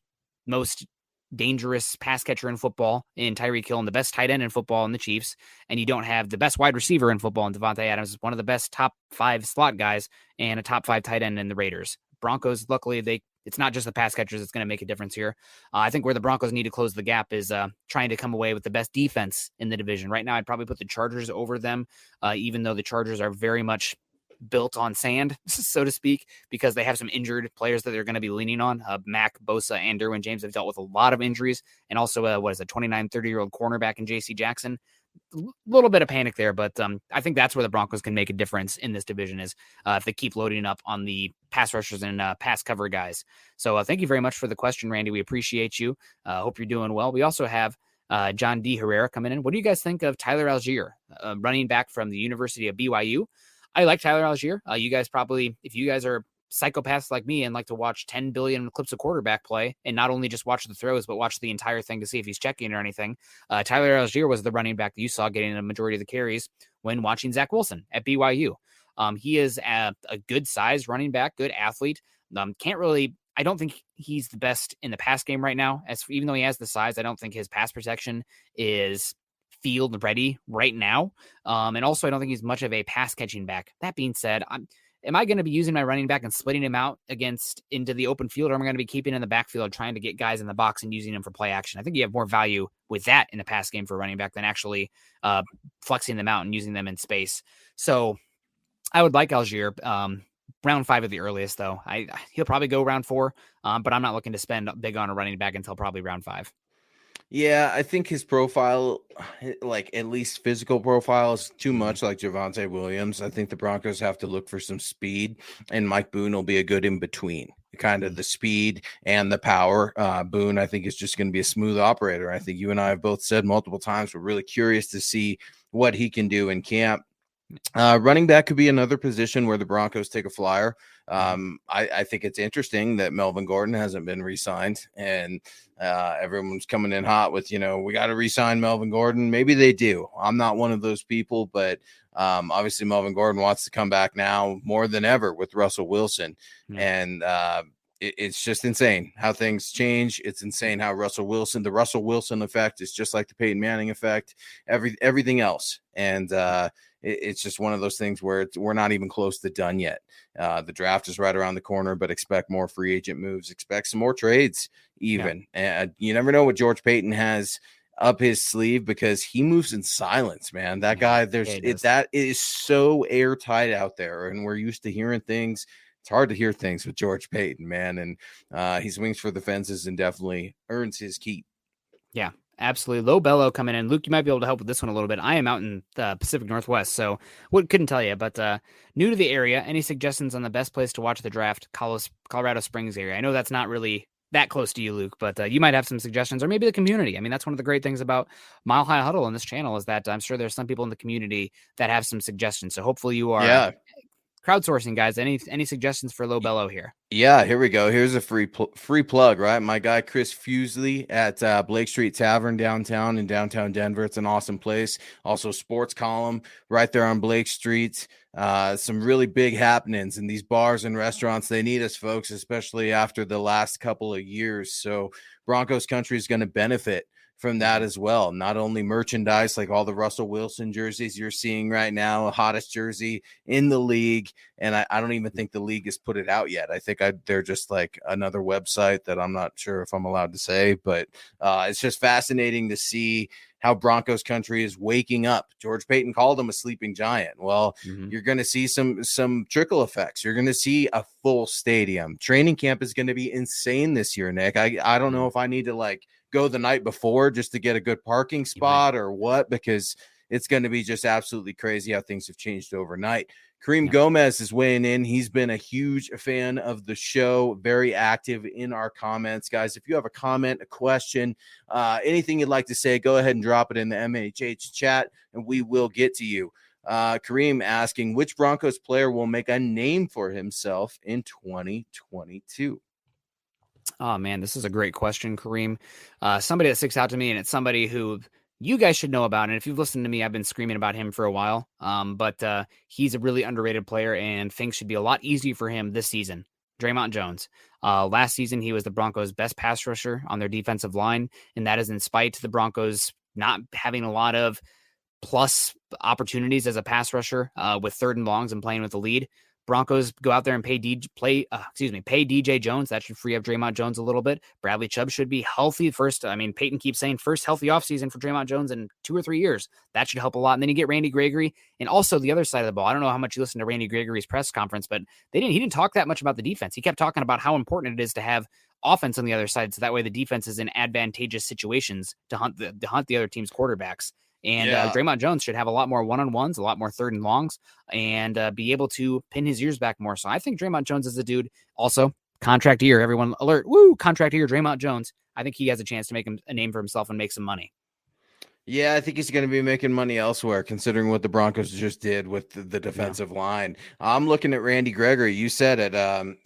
most dangerous pass catcher in football in Tyreek Hill and the best tight end in football in the Chiefs, and you don't have the best wide receiver in football in Devontae Adams, one of the best top 5 slot guys and a top 5 tight end in the Raiders. Broncos, luckily, it's not just the pass catchers that's going to make a difference here. I think where the Broncos need to close the gap is trying to come away with the best defense in the division. Right now, I'd probably put the Chargers over them, even though the Chargers are very much built on sand, so to speak, because they have some injured players that they're going to be leaning on. Mac, Bosa, and Derwin James have dealt with a lot of injuries, and also a 30-year-old cornerback in J.C. Jackson. A little bit of panic there, but I think that's where the Broncos can make a difference in this division is if they keep loading up on the pass rushers and pass cover guys. So thank you very much for the question, Randy. We appreciate you. Hope you're doing well. We also have John D. Herrera coming in. What do you guys think of Tyler Algier, running back from the University of BYU? I like Tyler Algier. You guys probably, if you guys are psychopaths like me and like to watch 10 billion clips of quarterback play and not only just watch the throws, but watch the entire thing to see if he's checking or anything. Tyler Algier was the running back that you saw getting a majority of the carries when watching Zach Wilson at BYU. He is a good size running back, good athlete. I don't think he's the best in the pass game right now. Even though he has the size, I don't think his pass protection is field ready right now. And also, I don't think he's much of a pass catching back. That being said, am I going to be using my running back and splitting him out into the open field, or am I going to be keeping in the backfield trying to get guys in the box and using them for play action? I think you have more value with that in the pass game for running back than actually flexing them out and using them in space. So I would like Algier. Round 5 at the earliest, though. He'll probably go round 4, but I'm not looking to spend big on a running back until probably round 5. Yeah, I think his profile, like at least physical profile, is too much like Javonte Williams. I think the Broncos have to look for some speed, and Mike Boone will be a good in between, kind of the speed and the power. Boone, I think, is just going to be a smooth operator. I think you and I have both said multiple times we're really curious to see what he can do in camp. Running back could be another position where the Broncos take a flyer. I think it's interesting that Melvin Gordon hasn't been re-signed, and everyone's coming in hot with, we got to re-sign Melvin Gordon. Maybe they do. I'm not one of those people, but obviously Melvin Gordon wants to come back now more than ever with Russell Wilson. And it's just insane how things change. It's insane how the Russell Wilson effect is just like the Peyton Manning effect, everything else. And it's just one of those things where we're not even close to done yet. The draft is right around the corner, but expect more free agent moves, expect some more trades even. Yeah. And you never know what George Payton has up his sleeve because he moves in silence, man. That guy, that is so airtight out there, and we're used to hearing things. It's hard to hear things with George Payton, man, and he swings for the fences and definitely earns his keep. Yeah. Absolutely. Low Bellow coming in. Luke, you might be able to help with this one a little bit. I am out in the Pacific Northwest, so couldn't tell you, but new to the area. Any suggestions on the best place to watch the draft? Colorado Springs area. I know that's not really that close to you, Luke, but you might have some suggestions, or maybe the community. I mean, that's one of the great things about Mile High Huddle on this channel is that I'm sure there's some people in the community that have some suggestions. So hopefully you are crowdsourcing, guys. Any suggestions for Low Bellow here? Yeah, here we go. Here's a free plug, right? My guy Chris Fusley at Blake Street Tavern downtown in downtown Denver. It's an awesome place. Also, sports column right there on Blake Street. Some really big happenings in these bars and restaurants. They need us, folks, especially after the last couple of years. So Broncos country is going to benefit from that as well. Not only merchandise like all the Russell Wilson jerseys you're seeing right now, hottest jersey in the league. And I don't even think the league has put it out yet. I think they're just like another website that I'm not sure if I'm allowed to say, but it's just fascinating to see how Broncos country is waking up. George Payton called him a sleeping giant. Well, you're going to see some trickle effects. You're going to see a full stadium. Training camp is going to be insane this year, Nick. I don't know if I need to go the night before just to get a good parking spot or what, because it's going to be just absolutely crazy how things have changed overnight. Kareem Gomez is weighing in. He's been a huge fan of the show, very active in our comments. Guys, if you have a comment, a question, anything you'd like to say, go ahead and drop it in the MHH chat, and we will get to you. Kareem asking, which Broncos player will make a name for himself in 2022? Oh, man, this is a great question, Kareem. Somebody that sticks out to me, and it's somebody who you guys should know about. And if you've listened to me, I've been screaming about him for a while. But he's a really underrated player, and things should be a lot easier for him this season. Draymond Jones. Last season, he was the Broncos' best pass rusher on their defensive line, and that is in spite of the Broncos not having a lot of plus opportunities as a pass rusher with 3rd and longs and playing with the lead. Broncos go out there and pay DJ Jones. That should free up Draymond Jones a little bit. Bradley Chubb should be healthy first. I mean, Peyton keeps saying first healthy offseason for Draymond Jones in 2 or 3 years. That should help a lot. And then you get Randy Gregory, and also the other side of the ball. I don't know how much you listened to Randy Gregory's press conference, but he didn't talk that much about the defense. He kept talking about how important it is to have offense on the other side, so that way the defense is in advantageous situations to hunt the other team's quarterbacks. And Draymond Jones should have a lot more one-on-ones, a lot more 3rd and longs, and be able to pin his ears back more. So I think Draymond Jones is a dude. Also, contract year. Everyone alert. Woo! Contract year, Draymond Jones. I think he has a chance to make a name for himself and make some money. Yeah, I think he's going to be making money elsewhere, considering what the Broncos just did with the defensive line. I'm looking at Randy Gregory. You said it.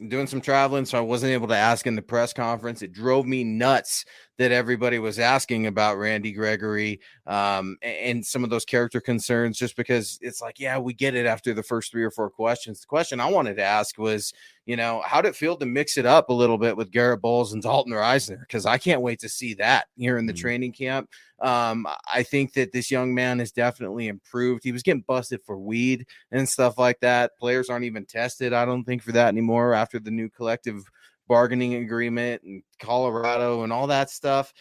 Doing some traveling, so I wasn't able to ask in the press conference. It drove me nuts that everybody was asking about Randy Gregory and some of those character concerns, just because it's like, yeah, we get it after the first 3 or 4 questions. The question I wanted to ask was, how did it feel to mix it up a little bit with Garrett Bowles and Dalton Reisner? Because I can't wait to see that here in the training camp. I think that this young man has definitely improved. He was getting busted for weed and stuff like that. Players aren't even tested, I don't think, for that anymore after the new collective bargaining agreement and Colorado and all that stuff.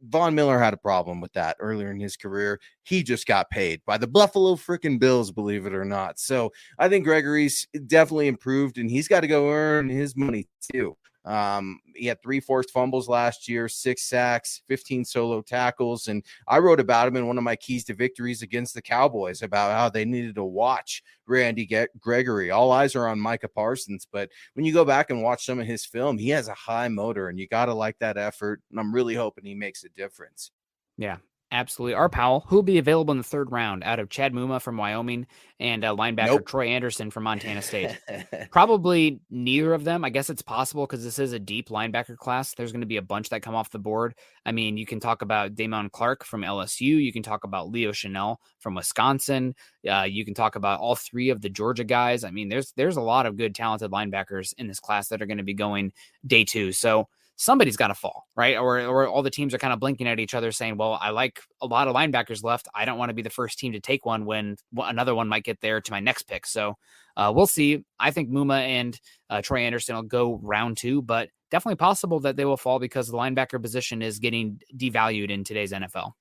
Von Miller had a problem with that earlier in his career. He just got paid by the Buffalo freaking Bills, believe it or not. So I think Gregory's definitely improved, and he's got to go earn his money too. He had 3 forced fumbles last year, 6 sacks, 15 solo tackles. And I wrote about him in one of my keys to victories against the Cowboys about how they needed to watch Randy Gregory. All eyes are on Micah Parsons, but when you go back and watch some of his film, he has a high motor, and you got to like that effort. And I'm really hoping he makes a difference. Yeah. Absolutely. Our Powell, who will be available in the 3rd round out of Chad Moomar from Wyoming and linebacker Troy Anderson from Montana State. Probably neither of them. I guess it's possible because this is a deep linebacker class. There's going to be a bunch that come off the board. I mean, you can talk about Damon Clark from LSU. You can talk about Leo Chanel from Wisconsin. You can talk about all 3 of the Georgia guys. I mean, there's a lot of good, talented linebackers in this class that are going to be going day 2. So somebody's got to fall, right? Or all the teams are kind of blinking at each other saying, well, I like a lot of linebackers left. I don't want to be the first team to take one when another one might get there to my next pick. So we'll see. I think Moomar and Troy Anderson will go round 2, but definitely possible that they will fall because the linebacker position is getting devalued in today's NFL.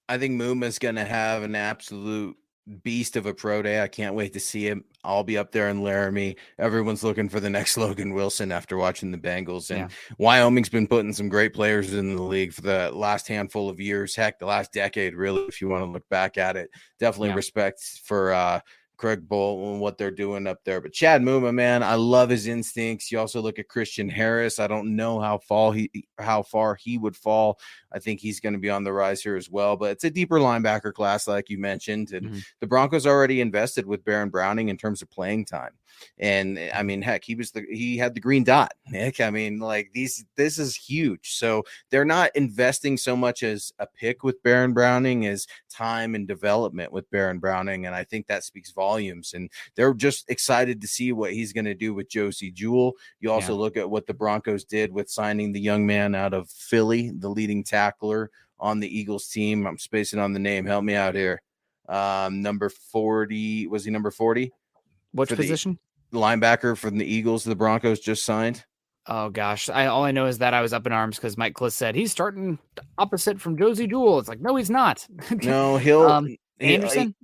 I think Mooma's going to have an absolute beast of a pro day. I can't wait to see him. I'll be up there in Laramie. Everyone's looking for the next Logan Wilson after watching the Bengals. And Wyoming's been putting some great players in the league for the last handful of years. Heck, the last decade, really, if you want to look back at it. Definitely respect for Craig Bolt and what they're doing up there. But Chad Moomar, man, I love his instincts. You also look at Christian Harris. I don't know how far he would fall. I think he's going to be on the rise here as well. But it's a deeper linebacker class, like you mentioned. And the Broncos already invested with Baron Browning in terms of playing time. And I mean, heck, he had the green dot, Nick. I mean, like this is huge. So they're not investing so much as a pick with Baron Browning as time and development with Baron Browning. And I think that speaks volumes. And they're just excited to see what he's going to do with Josie Jewell. You also look at what the Broncos did with signing the young man out of Philly, the leading tackler on the Eagles team. I'm spacing on the name. Help me out here. Number 40. Was he number 40? Which position? The linebacker from the Eagles, the Broncos just signed. Oh gosh, all I know is that I was up in arms because Mike Kliss said he's starting opposite from Josie Jewell. It's like, no, he's not. No, Anderson.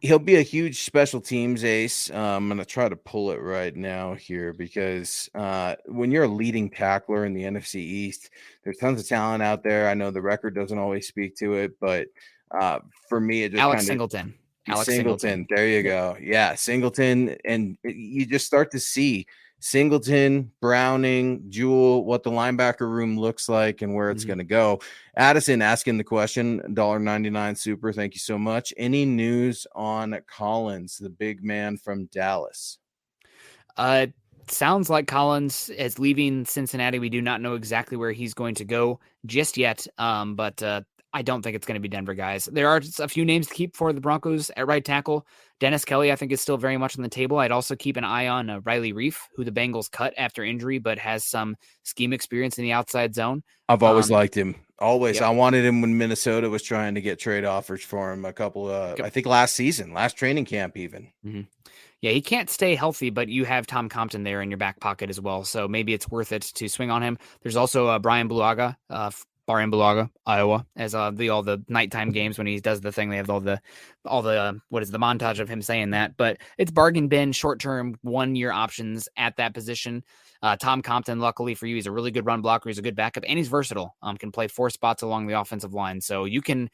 He'll be a huge special teams ace. I'm gonna try to pull it right now here because when you're a leading tackler in the NFC East, there's tons of talent out there. I know the record doesn't always speak to it, but for me, it just Singleton. Singleton. There you go. Yeah, Singleton. And you just start to see Singleton, Browning, Jewell, what the linebacker room looks like and where it's going to go. Addison asking the question, $1.99 super. Thank you so much. Any news on Collins, the big man from Dallas? Sounds like Collins is leaving Cincinnati. We do not know exactly where he's going to go just yet. But I don't think it's going to be Denver, guys. There are just a few names to keep for the Broncos at right tackle. Dennis Kelly, I think, is still very much on the table. I'd also keep an eye on Riley Reef, who the Bengals cut after injury, but has some scheme experience in the outside zone. I've always liked him. Always. Yep. I wanted him when Minnesota was trying to get trade offers for him a couple I think last training camp even. Mm-hmm. Yeah, he can't stay healthy, but you have Tom Compton there in your back pocket as well. So maybe it's worth it to swing on him. There's also Brian Bulaga, Iowa, as all the nighttime games when he does the thing. They have all the what is the montage of him saying that, but it's bargain bin, short-term, 1-year options at that position. Tom Compton, luckily for you, he's a really good run blocker. He's a good backup, and he's versatile. Can play 4 spots along the offensive line. So you can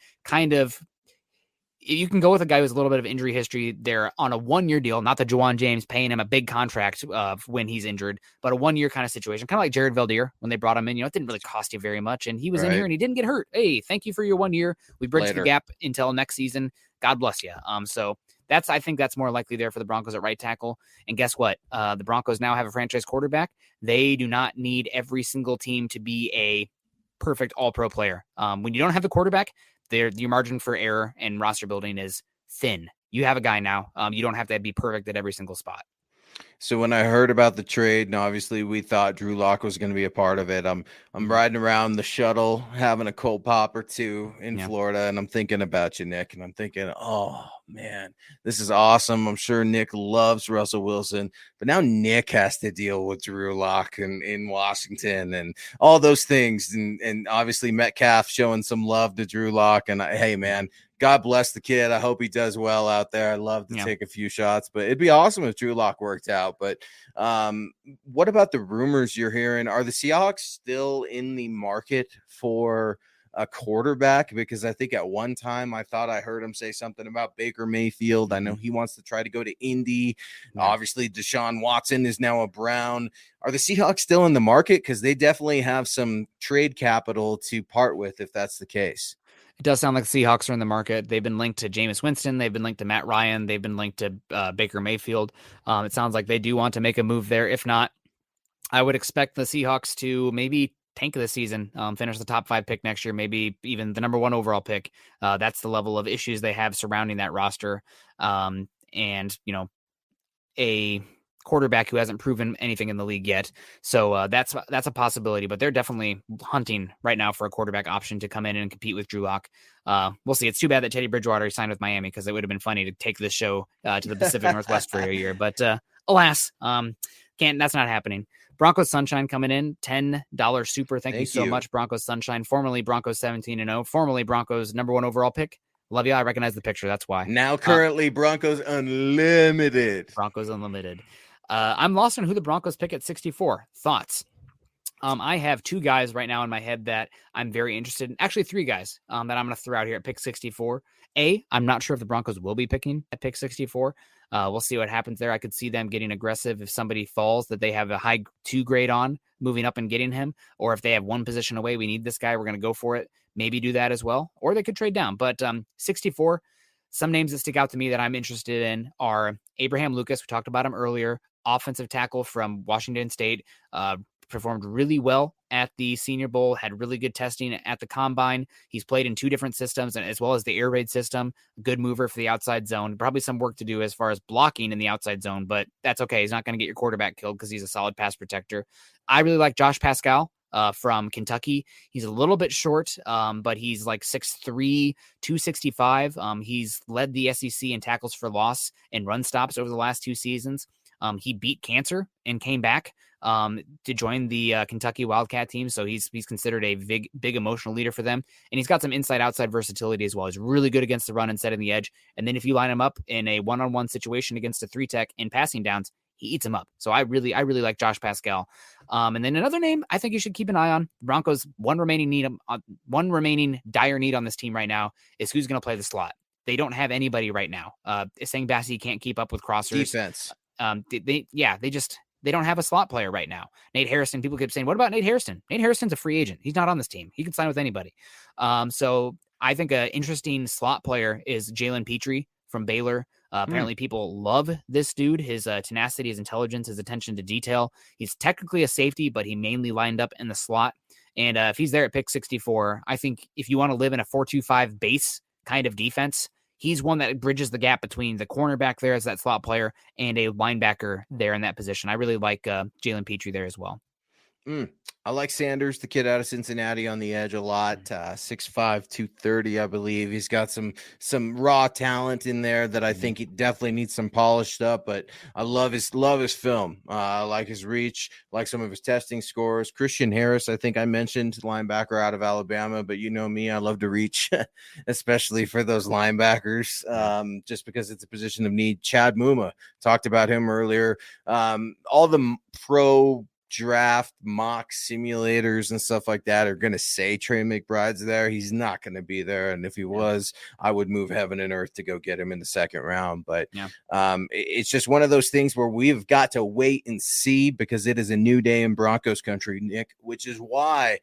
go with a guy who's a little bit of injury history there on a 1-year deal, not the Juwan James paying him a big contract when he's injured, but a 1-year kind of situation, kind of like Jared Valdir when they brought him in. It didn't really cost you very much, and he was in here and he didn't get hurt. Hey, thank you for your 1 year. We bridged the gap until next season. God bless you. So I think that's more likely there for the Broncos at right tackle. And guess what? The Broncos now have a franchise quarterback. They do not need every single team to be a perfect all-pro player. When you don't have the quarterback, your margin for error and roster building is thin. You have a guy now. You don't have to be perfect at every single spot. So when I heard about the trade, and obviously we thought Drew Lock was going to be a part of it, I'm riding around the shuttle, having a cold pop or two in Florida, and I'm thinking about you, Nick, and I'm thinking, oh, man, this is awesome. I'm sure Nick loves Russell Wilson, but now Nick has to deal with Drew Lock in Washington and all those things, and obviously Metcalf showing some love to Drew Lock, and hey, man, God bless the kid. I hope he does well out there. I'd love to take a few shots, but it'd be awesome if Drew Lock worked out. But what about the rumors you're hearing? Are the Seahawks still in the market for a quarterback? Because I think at one time I thought I heard him say something about Baker Mayfield. I know he wants to try to go to Indy. Obviously, Deshaun Watson is now a Brown. Are the Seahawks still in the market? Because they definitely have some trade capital to part with if that's the case. It does sound like the Seahawks are in the market. They've been linked to Jameis Winston. They've been linked to Matt Ryan. They've been linked to Baker Mayfield. It sounds like they do want to make a move there. If not, I would expect the Seahawks to maybe tank this season, finish the top 5 pick next year, maybe even the number 1 overall pick. That's the level of issues they have surrounding that roster. And, a quarterback who hasn't proven anything in the league yet. So that's a possibility, but they're definitely hunting right now for a quarterback option to come in and compete with Drew Lock. We'll see. It's too bad that Teddy Bridgewater signed with Miami, because it would have been funny to take this show to the Pacific Northwest for a year, but alas, that's not happening. Broncos Sunshine coming in, $10 super. Thank you so much, Broncos Sunshine, formerly Broncos 17-0, formerly Broncos number 1 overall pick. Love you. I recognize the picture. That's why. Now currently Broncos Unlimited. Broncos Unlimited. I'm lost on who the Broncos pick at 64. Thoughts? I have 2 guys right now in my head that I'm very interested in. Actually, 3 guys that I'm going to throw out here at pick 64. I'm not sure if the Broncos will be picking at pick 64. We'll see what happens there. I could see them getting aggressive if somebody falls that they have a high 2 grade on, moving up and getting him, or if they have 1 position away, we need this guy, we're going to go for it. Maybe do that as well, or they could trade down. But 64, some names that stick out to me that I'm interested in are Abraham Lucas. We talked about him earlier. Offensive tackle from Washington State, performed really well at the Senior Bowl, had really good testing at the Combine. He's played in 2 different systems, and as well as the air raid system. Good mover for the outside zone. Probably some work to do as far as blocking in the outside zone, but that's okay. He's not going to get your quarterback killed because he's a solid pass protector. I really like Josh Pascal from Kentucky. He's a little bit short, but he's like 6'3", 265. He's led the SEC in tackles for loss and run stops over the last 2 seasons. He beat cancer and came back to join the Kentucky Wildcat team. So he's considered a big emotional leader for them. And he's got some inside-outside versatility as well. He's really good against the run and setting the edge. And then if you line him up in a one-on-one situation against a 3-tech in passing downs, he eats him up. So I really like Josh Pascal. And then another name I think you should keep an eye on. Broncos one remaining dire need on this team right now is who's going to play the slot. They don't have anybody right now. Saying Bassey can't keep up with crossers. Defense. They don't have a slot player right now. Nate Harrison, people keep saying, what about Nate Harrison? Nate Harrison's a free agent. He's not on this team. He can sign with anybody. So I think an interesting slot player is Jalen Petrie from Baylor. Apparently people love this dude, his tenacity, his intelligence, his attention to detail. He's technically a safety, but he mainly lined up in the slot. And if he's there at pick 64, I think if you want to live in a 4-2-5 base kind of defense, he's one that bridges the gap between the cornerback there as that slot player and a linebacker there in that position. I really like Jalen Petrie there as well. I like Sanders, the kid out of Cincinnati, on the edge a lot. 6'5", 230, I believe. He's got some raw talent in there that I think he definitely needs some polished up. But I love his film. I like his reach, like some of his testing scores. Christian Harris, I think I mentioned, linebacker out of Alabama. But you know me, I love to reach, especially for those linebackers, just because it's a position of need. Chad Moomar, talked about him earlier. All the pro draft mock simulators and stuff like that are going to say Trey McBride's there. He's not going to be there. And if he was, I would move heaven and earth to go get him in the second round. But it's just one of those things where we've got to wait and see, because it is a new day in Broncos country, Nick, which is why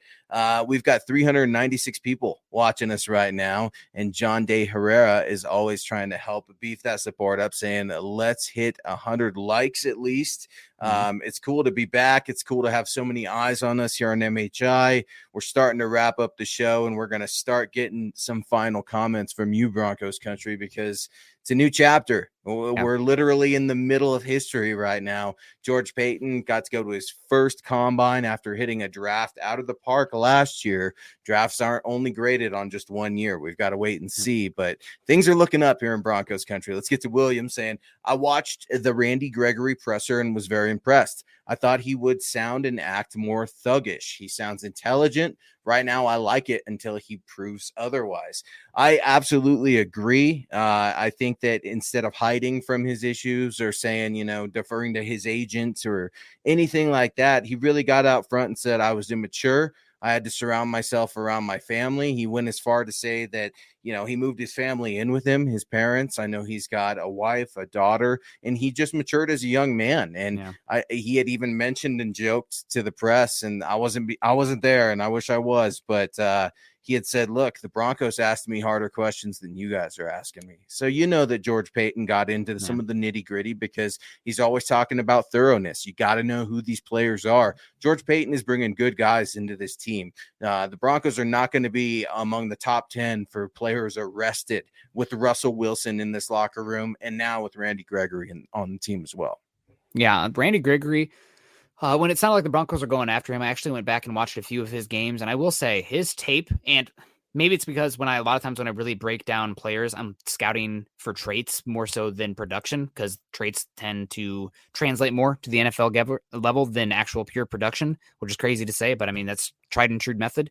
we've got 396 people watching us right now. And John Day Herrera is always trying to help beef that support up, saying, let's hit 100 likes at least. It's cool to be back. It's cool to have so many eyes on us here on MHI. We're starting to wrap up the show, and we're going to start getting some final comments from you, Broncos country, because it's a new chapter. We're literally in the middle of history right now. George Paton got to go to his first combine after hitting a draft out of the park last year. Drafts aren't only graded on just 1 year. We've got to wait and see, but things are looking up here in Broncos country. Let's get to Williams saying, I watched the Randy Gregory presser and was very impressed. I thought he would sound and act more thuggish. He sounds intelligent. Right now, I like it until he proves otherwise. I absolutely agree. I think that instead of hiding from his issues or saying, deferring to his agents or anything like that, he really got out front and said, I was immature. I had to surround myself around my family. He went as far to say that, he moved his family in with him, his parents. I know he's got a wife, a daughter, and he just matured as a young man. And he had even mentioned and joked to the press, and I wasn't there, and I wish I was, but he had said, look, the Broncos asked me harder questions than you guys are asking me. So that George Paton got into some of the nitty gritty, because he's always talking about thoroughness. You got to know who these players are. George Paton is bringing good guys into this team. The Broncos are not going to be among the top 10 for players arrested, with Russell Wilson in this locker room, and now with Randy Gregory on the team as well. Yeah, Randy Gregory, when it sounded like the Broncos were going after him, I actually went back and watched a few of his games, and I will say his tape, and maybe it's because a lot of times when I really break down players, I'm scouting for traits more so than production, because traits tend to translate more to the NFL level than actual pure production, which is crazy to say, but I mean, that's tried and true method.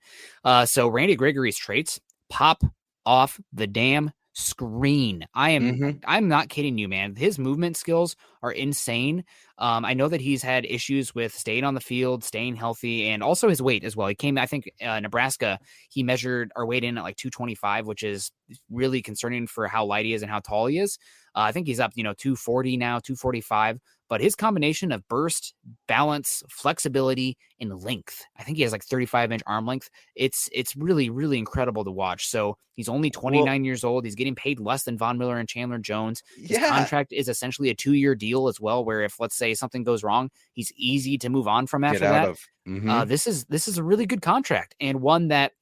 So Randy Gregory's traits pop off the damn screen. I'm not kidding you, man. His movement skills are insane. I know that he's had issues with staying on the field, staying healthy, and also his weight as well. He came, I think, Nebraska, he measured our weight in at like 225, which is really concerning for how light he is and how tall he is. I think he's up, 240 now, 245. But his combination of burst, balance, flexibility, and length, I think he has like 35-inch arm length. It's really, really incredible to watch. So he's only 29 years old. He's getting paid less than Von Miller and Chandler Jones. His contract is essentially a 2-year deal as well, where if, let's say, something goes wrong, he's easy to move on from after that. This is a really good contract, and one that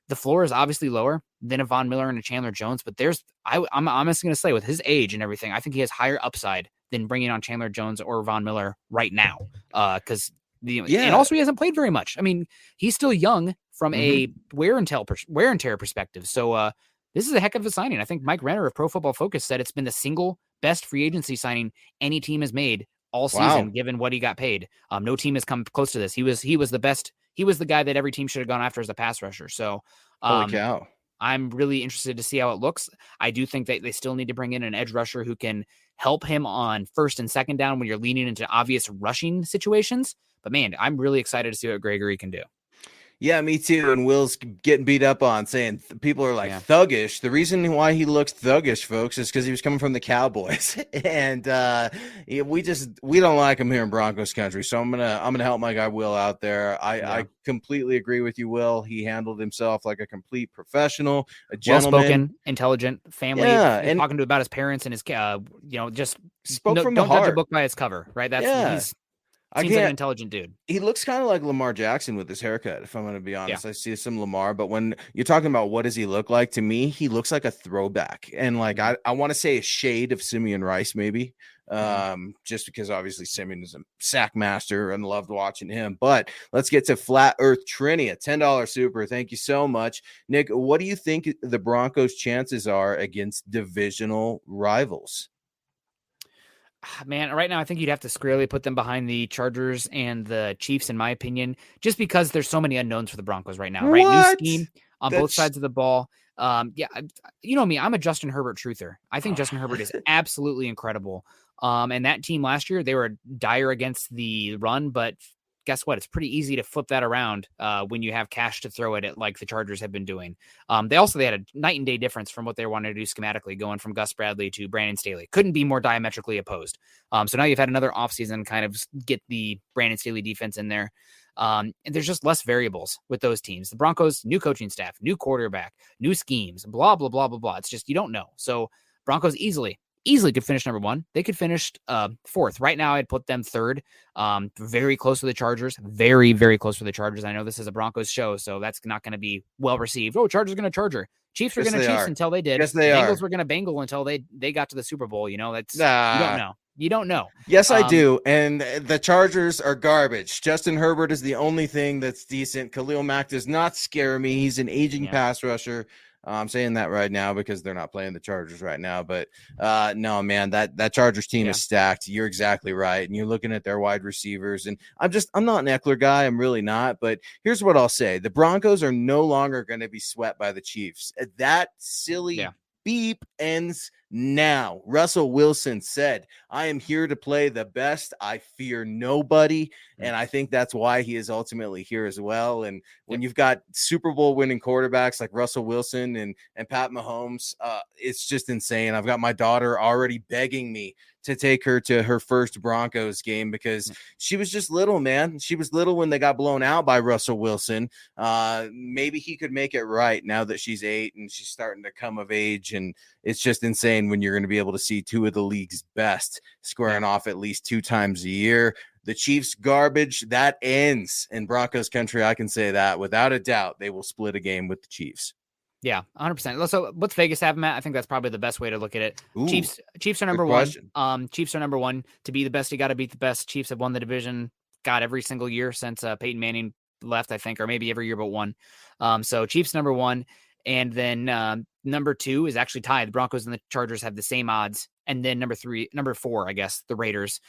the floor is obviously lower than a Von Miller and a Chandler Jones. But I'm honestly going to say, with his age and everything, I think he has higher upside than bringing on Chandler Jones or Von Miller right now. And also he hasn't played very much. I mean, he's still young from a wear and tear perspective. So this is a heck of a signing. I think Mike Renner of Pro Football Focus said it's been the single best free agency signing any team has made all season, given what he got paid. No team has come close to this. He was the best. He was the guy that every team should have gone after as a pass rusher. So holy cow. I'm really interested to see how it looks. I do think that they still need to bring in an edge rusher who can help him on first and second down when you're leaning into obvious rushing situations. But man, I'm really excited to see what Gregory can do. Yeah, me too. And Will's getting beat up on, saying people are like thuggish. The reason why he looks thuggish, folks, is because he was coming from the Cowboys, and we don't like him here in Broncos country. So I'm gonna help my guy Will out there. I completely agree with you, Will. He handled himself like a complete professional, a gentleman, well-spoken, intelligent, family. And talking about his parents and his just spoke from the heart. Don't judge a book by its cover, right? Seems like an intelligent dude. He looks kind of like Lamar Jackson with his haircut, if I'm going to be honest. I see some Lamar, but when you're talking about what does he look like, to me, he looks like a throwback. And like, I want to say a shade of Simeon Rice, maybe, just because obviously Simeon is a sack master and loved watching him. But let's get to Flat Earth Trini, a $10 super. Thank you so much. Nick, what do you think the Broncos' chances are against divisional rivals? Man, right now I think you'd have to squarely put them behind the Chargers and the Chiefs, in my opinion, just because there's so many unknowns for the Broncos right now. Right, new scheme on both sides of the ball. You know me, I'm a Justin Herbert truther. I think Justin Herbert is absolutely incredible. And that team last year, they were dire against the run, but guess what? It's pretty easy to flip that around when you have cash to throw it at, like the Chargers have been doing. They had a night and day difference from what they wanted to do schematically, going from Gus Bradley to Brandon Staley. Couldn't be more diametrically opposed. So now you've had another offseason kind of get the Brandon Staley defense in there. And there's just less variables with those teams. The Broncos, new coaching staff, new quarterback, new schemes, blah, blah, blah, blah, blah. It's just, you don't know. So Broncos easily could finish number one. They could finish fourth. Right now, I'd put them third. Very close to the Chargers. Very, very close to the Chargers. I know this is a Broncos show, so that's not going to be well received. Oh, Chargers are going to Charger. Chiefs are going to Chiefs until they did. Yes, they Bengals were going to Bengal until they got to the Super Bowl. You know, that's you don't know. You don't know. Yes, I do. And the Chargers are garbage. Justin Herbert is the only thing that's decent. Khalil Mack does not scare me. He's an aging pass rusher. I'm saying that right now because they're not playing the Chargers right now. But no, man, that Chargers team is stacked. You're exactly right. And you're looking at their wide receivers. And I'm not an Eckler guy. I'm really not. But here's what I'll say. The Broncos are no longer going to be swept by the Chiefs. That silly beep ends now. Russell Wilson said, I am here to play the best. I fear nobody. And I think that's why he is ultimately here as well. And when you've got Super Bowl winning quarterbacks like Russell Wilson and Pat Mahomes, it's just insane. I've got my daughter already begging me to take her to her first Broncos game because she was just little, man. She was little when they got blown out by Russell Wilson. Maybe he could make it right now that she's 8 and she's starting to come of age. And it's just insane when you're going to be able to see two of the league's best squaring off at least 2 times a year. The Chiefs garbage, that ends in Broncos country. I can say that without a doubt. They will split a game with the Chiefs. Yeah, 100%. So what's Vegas have them at? I think that's probably the best way to look at it. Ooh, Chiefs are number one. Chiefs are number one. To be the best, you got to beat the best. Chiefs have won the division, every single year since Peyton Manning left, I think, or maybe every year but one. So Chiefs number one. And then number 2 is actually tied. The Broncos and the Chargers have the same odds. And then number 4, I guess, the Raiders.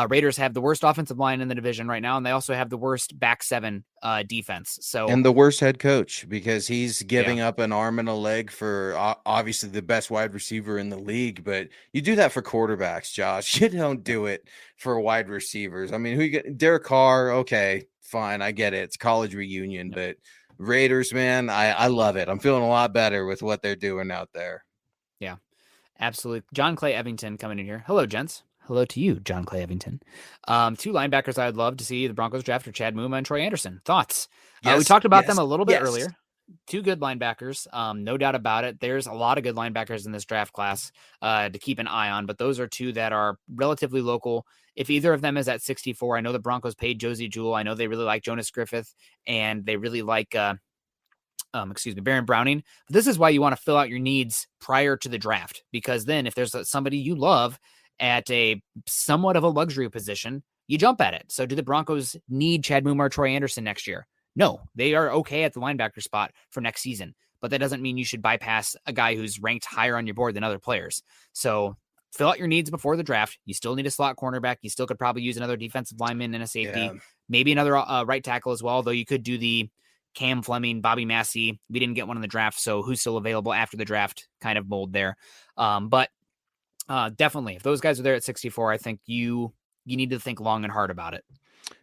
Raiders have the worst offensive line in the division right now, and they also have the worst back 7 defense. And the worst head coach because he's giving up an arm and a leg for obviously the best wide receiver in the league. But you do that for quarterbacks, Josh. You don't do it for wide receivers. I mean, who you get? Derek Carr. Okay, fine, I get it. It's college reunion, but Raiders, man, I love it. I'm feeling a lot better with what they're doing out there. Yeah, absolutely. John Clay Evington coming in here. Hello, gents. Hello to you, John Clay Evington. 2 linebackers I'd love to see the Broncos draft are Chad Moomar and Troy Anderson. Thoughts? We talked about them a little bit earlier. 2 good linebackers, no doubt about it. There's a lot of good linebackers in this draft class to keep an eye on, but those are 2 that are relatively local. If either of them is at 64, I know the Broncos paid Josie Jewell. I know they really like Jonas Griffith, and they really like Baron Browning. But this is why you want to fill out your needs prior to the draft, because then if there's somebody you love at a somewhat of a luxury position, you jump at it. So do the Broncos need Chad Moomar, Troy Anderson next year? No, they are okay at the linebacker spot for next season, but that doesn't mean you should bypass a guy who's ranked higher on your board than other players. So fill out your needs before the draft. You still need a slot cornerback. You still could probably use another defensive lineman and a safety, maybe another right tackle as well, though you could do the Cam Fleming, Bobby Massey. We didn't get one in the draft, so who's still available after the draft kind of mold there. But definitely, if those guys are there at 64, I think you need to think long and hard about it.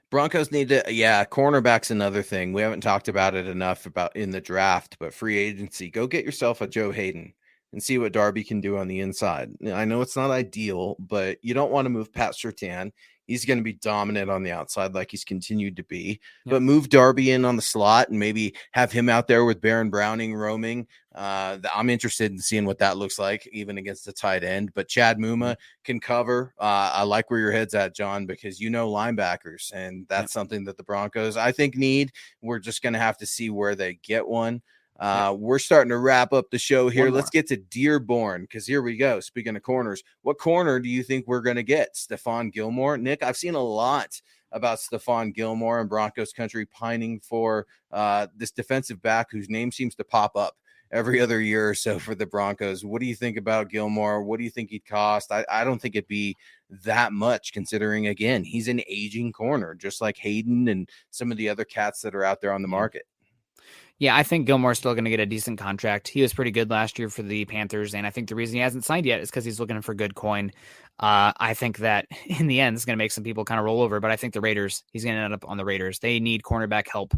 Broncos need to, cornerback's another thing. We haven't talked about it enough about in the draft, but free agency, go get yourself a Joe Hayden and see what Darby can do on the inside. I know it's not ideal, but you don't want to move Pat Surtain. He's going to be dominant on the outside like he's continued to be. But move Darby in on the slot and maybe have him out there with Baron Browning roaming. I'm interested in seeing what that looks like, even against the tight end. But Chad Muma can cover. I like where your head's at, John, because linebackers, and that's something that the Broncos, I think, need. We're just going to have to see where they get one. We're starting to wrap up the show here. Let's get to Dearborn, because here we go. Speaking of corners, what corner do you think we're going to get? Stefan Gilmore? Nick, I've seen a lot about Stefan Gilmore and Broncos country pining for this defensive back whose name seems to pop up every other year or so for the Broncos. What do you think about Gilmore? What do you think he'd cost? I don't think it'd be that much, considering, again, he's an aging corner, just like Hayden and some of the other cats that are out there on the market. Yeah, I think Gilmore's still going to get a decent contract. He was pretty good last year for the Panthers, and I think the reason he hasn't signed yet is because he's looking for good coin. I think that in the end, it's going to make some people kind of roll over, but I think he's going to end up on the Raiders. They need cornerback help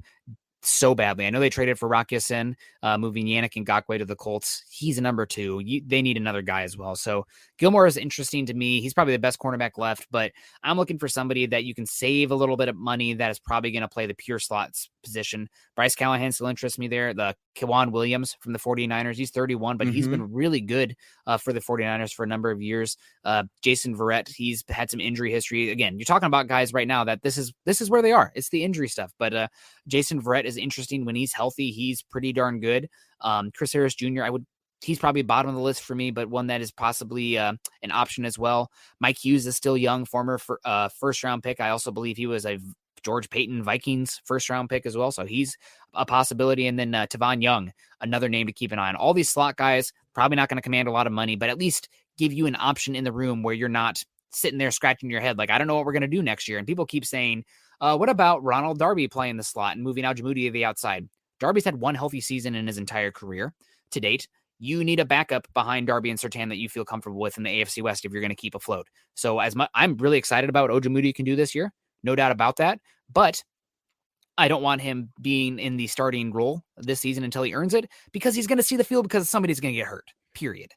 so badly. I know they traded for Rock Ya-Sin, moving Yannick Ngakoue to the Colts. He's a number 2. They need another guy as well. So Gilmore is interesting to me. He's probably the best cornerback left, but I'm looking for somebody that you can save a little bit of money that is probably going to play the pure slots position. Bryce Callahan still interests me there. The Kiwan Williams from the 49ers. He's 31, but he's been really good for the 49ers for a number of years. Jason Verrett, he's had some injury history. Again, you're talking about guys right now that this is where they are. It's the injury stuff. But Jason Verrett is interesting when he's healthy. He's pretty darn good. Chris Harris Jr., he's probably bottom of the list for me, but one that is possibly an option as well. Mike Hughes is still young, former first round pick. I also believe he was a George Payton Vikings first round pick as well. So he's a possibility. And then Tavon Young, another name to keep an eye on. All these slot guys probably not going to command a lot of money, but at least give you an option in the room where you're not sitting there scratching your head like, I don't know what we're going to do next year. And people keep saying, what about Ronald Darby playing the slot and moving Ojabo to the outside? Darby's had one healthy season in his entire career to date. You need a backup behind Darby and Surtain that you feel comfortable with in the AFC West if you're going to keep afloat. So I'm really excited about what Ojabo can do this year. No doubt about that. But I don't want him being in the starting role this season until he earns it, because he's going to see the field because somebody's going to get hurt, period.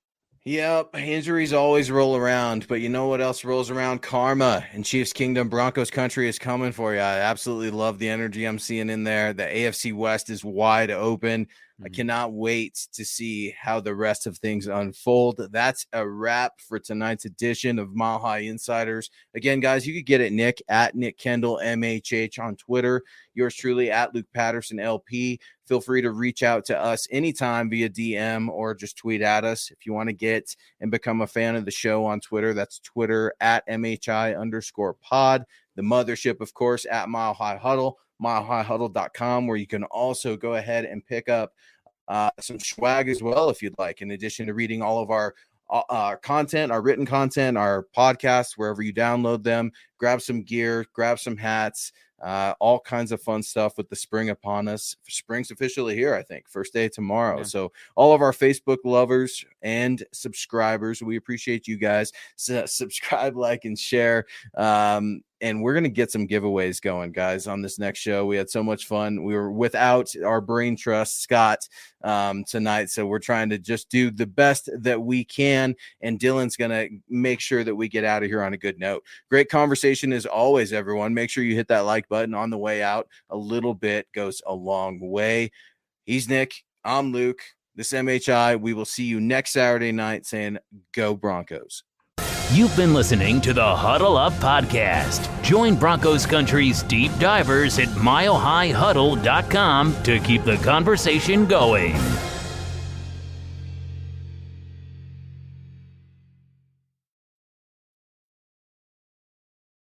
Yep, injuries always roll around, but you know what else rolls around? Karma. And Chiefs Kingdom, Broncos country is coming for you. I absolutely love the energy I'm seeing in there. The AFC West is wide open. I cannot wait to see how the rest of things unfold. That's a wrap for tonight's edition of Mile High Insiders. Again, guys, you could get at Nick at Nick Kendell MHH on Twitter. Yours truly at Luke Patterson LP. Feel free to reach out to us anytime via DM or just tweet at us. If you want to get and become a fan of the show on Twitter, that's Twitter at MHI_pod. The mothership, of course, at Mile High Huddle, milehighhuddle.com, where you can also go ahead and pick up some swag as well if you'd like, in addition to reading all of our content, our written content, our podcasts, wherever you download them. Grab some gear, grab some hats, all kinds of fun stuff with the spring upon us. Spring's officially here, I think. First day tomorrow. Yeah. So all of our Facebook lovers and subscribers, we appreciate you guys. So subscribe, like, and share. And we're going to get some giveaways going, guys, on this next show. We had so much fun. We were without our brain trust, Scott, tonight. So we're trying to just do the best that we can. And Dylan's going to make sure that we get out of here on a good note. Great conversation as always, everyone. Make sure you hit that like button on the way out. A little bit goes a long way. He's Nick. I'm Luke. This MHI. We will see you next Saturday night saying, Go Broncos. You've been listening to the Huddle Up Podcast. Join Broncos Country's deep divers at milehighhuddle.com to keep the conversation going.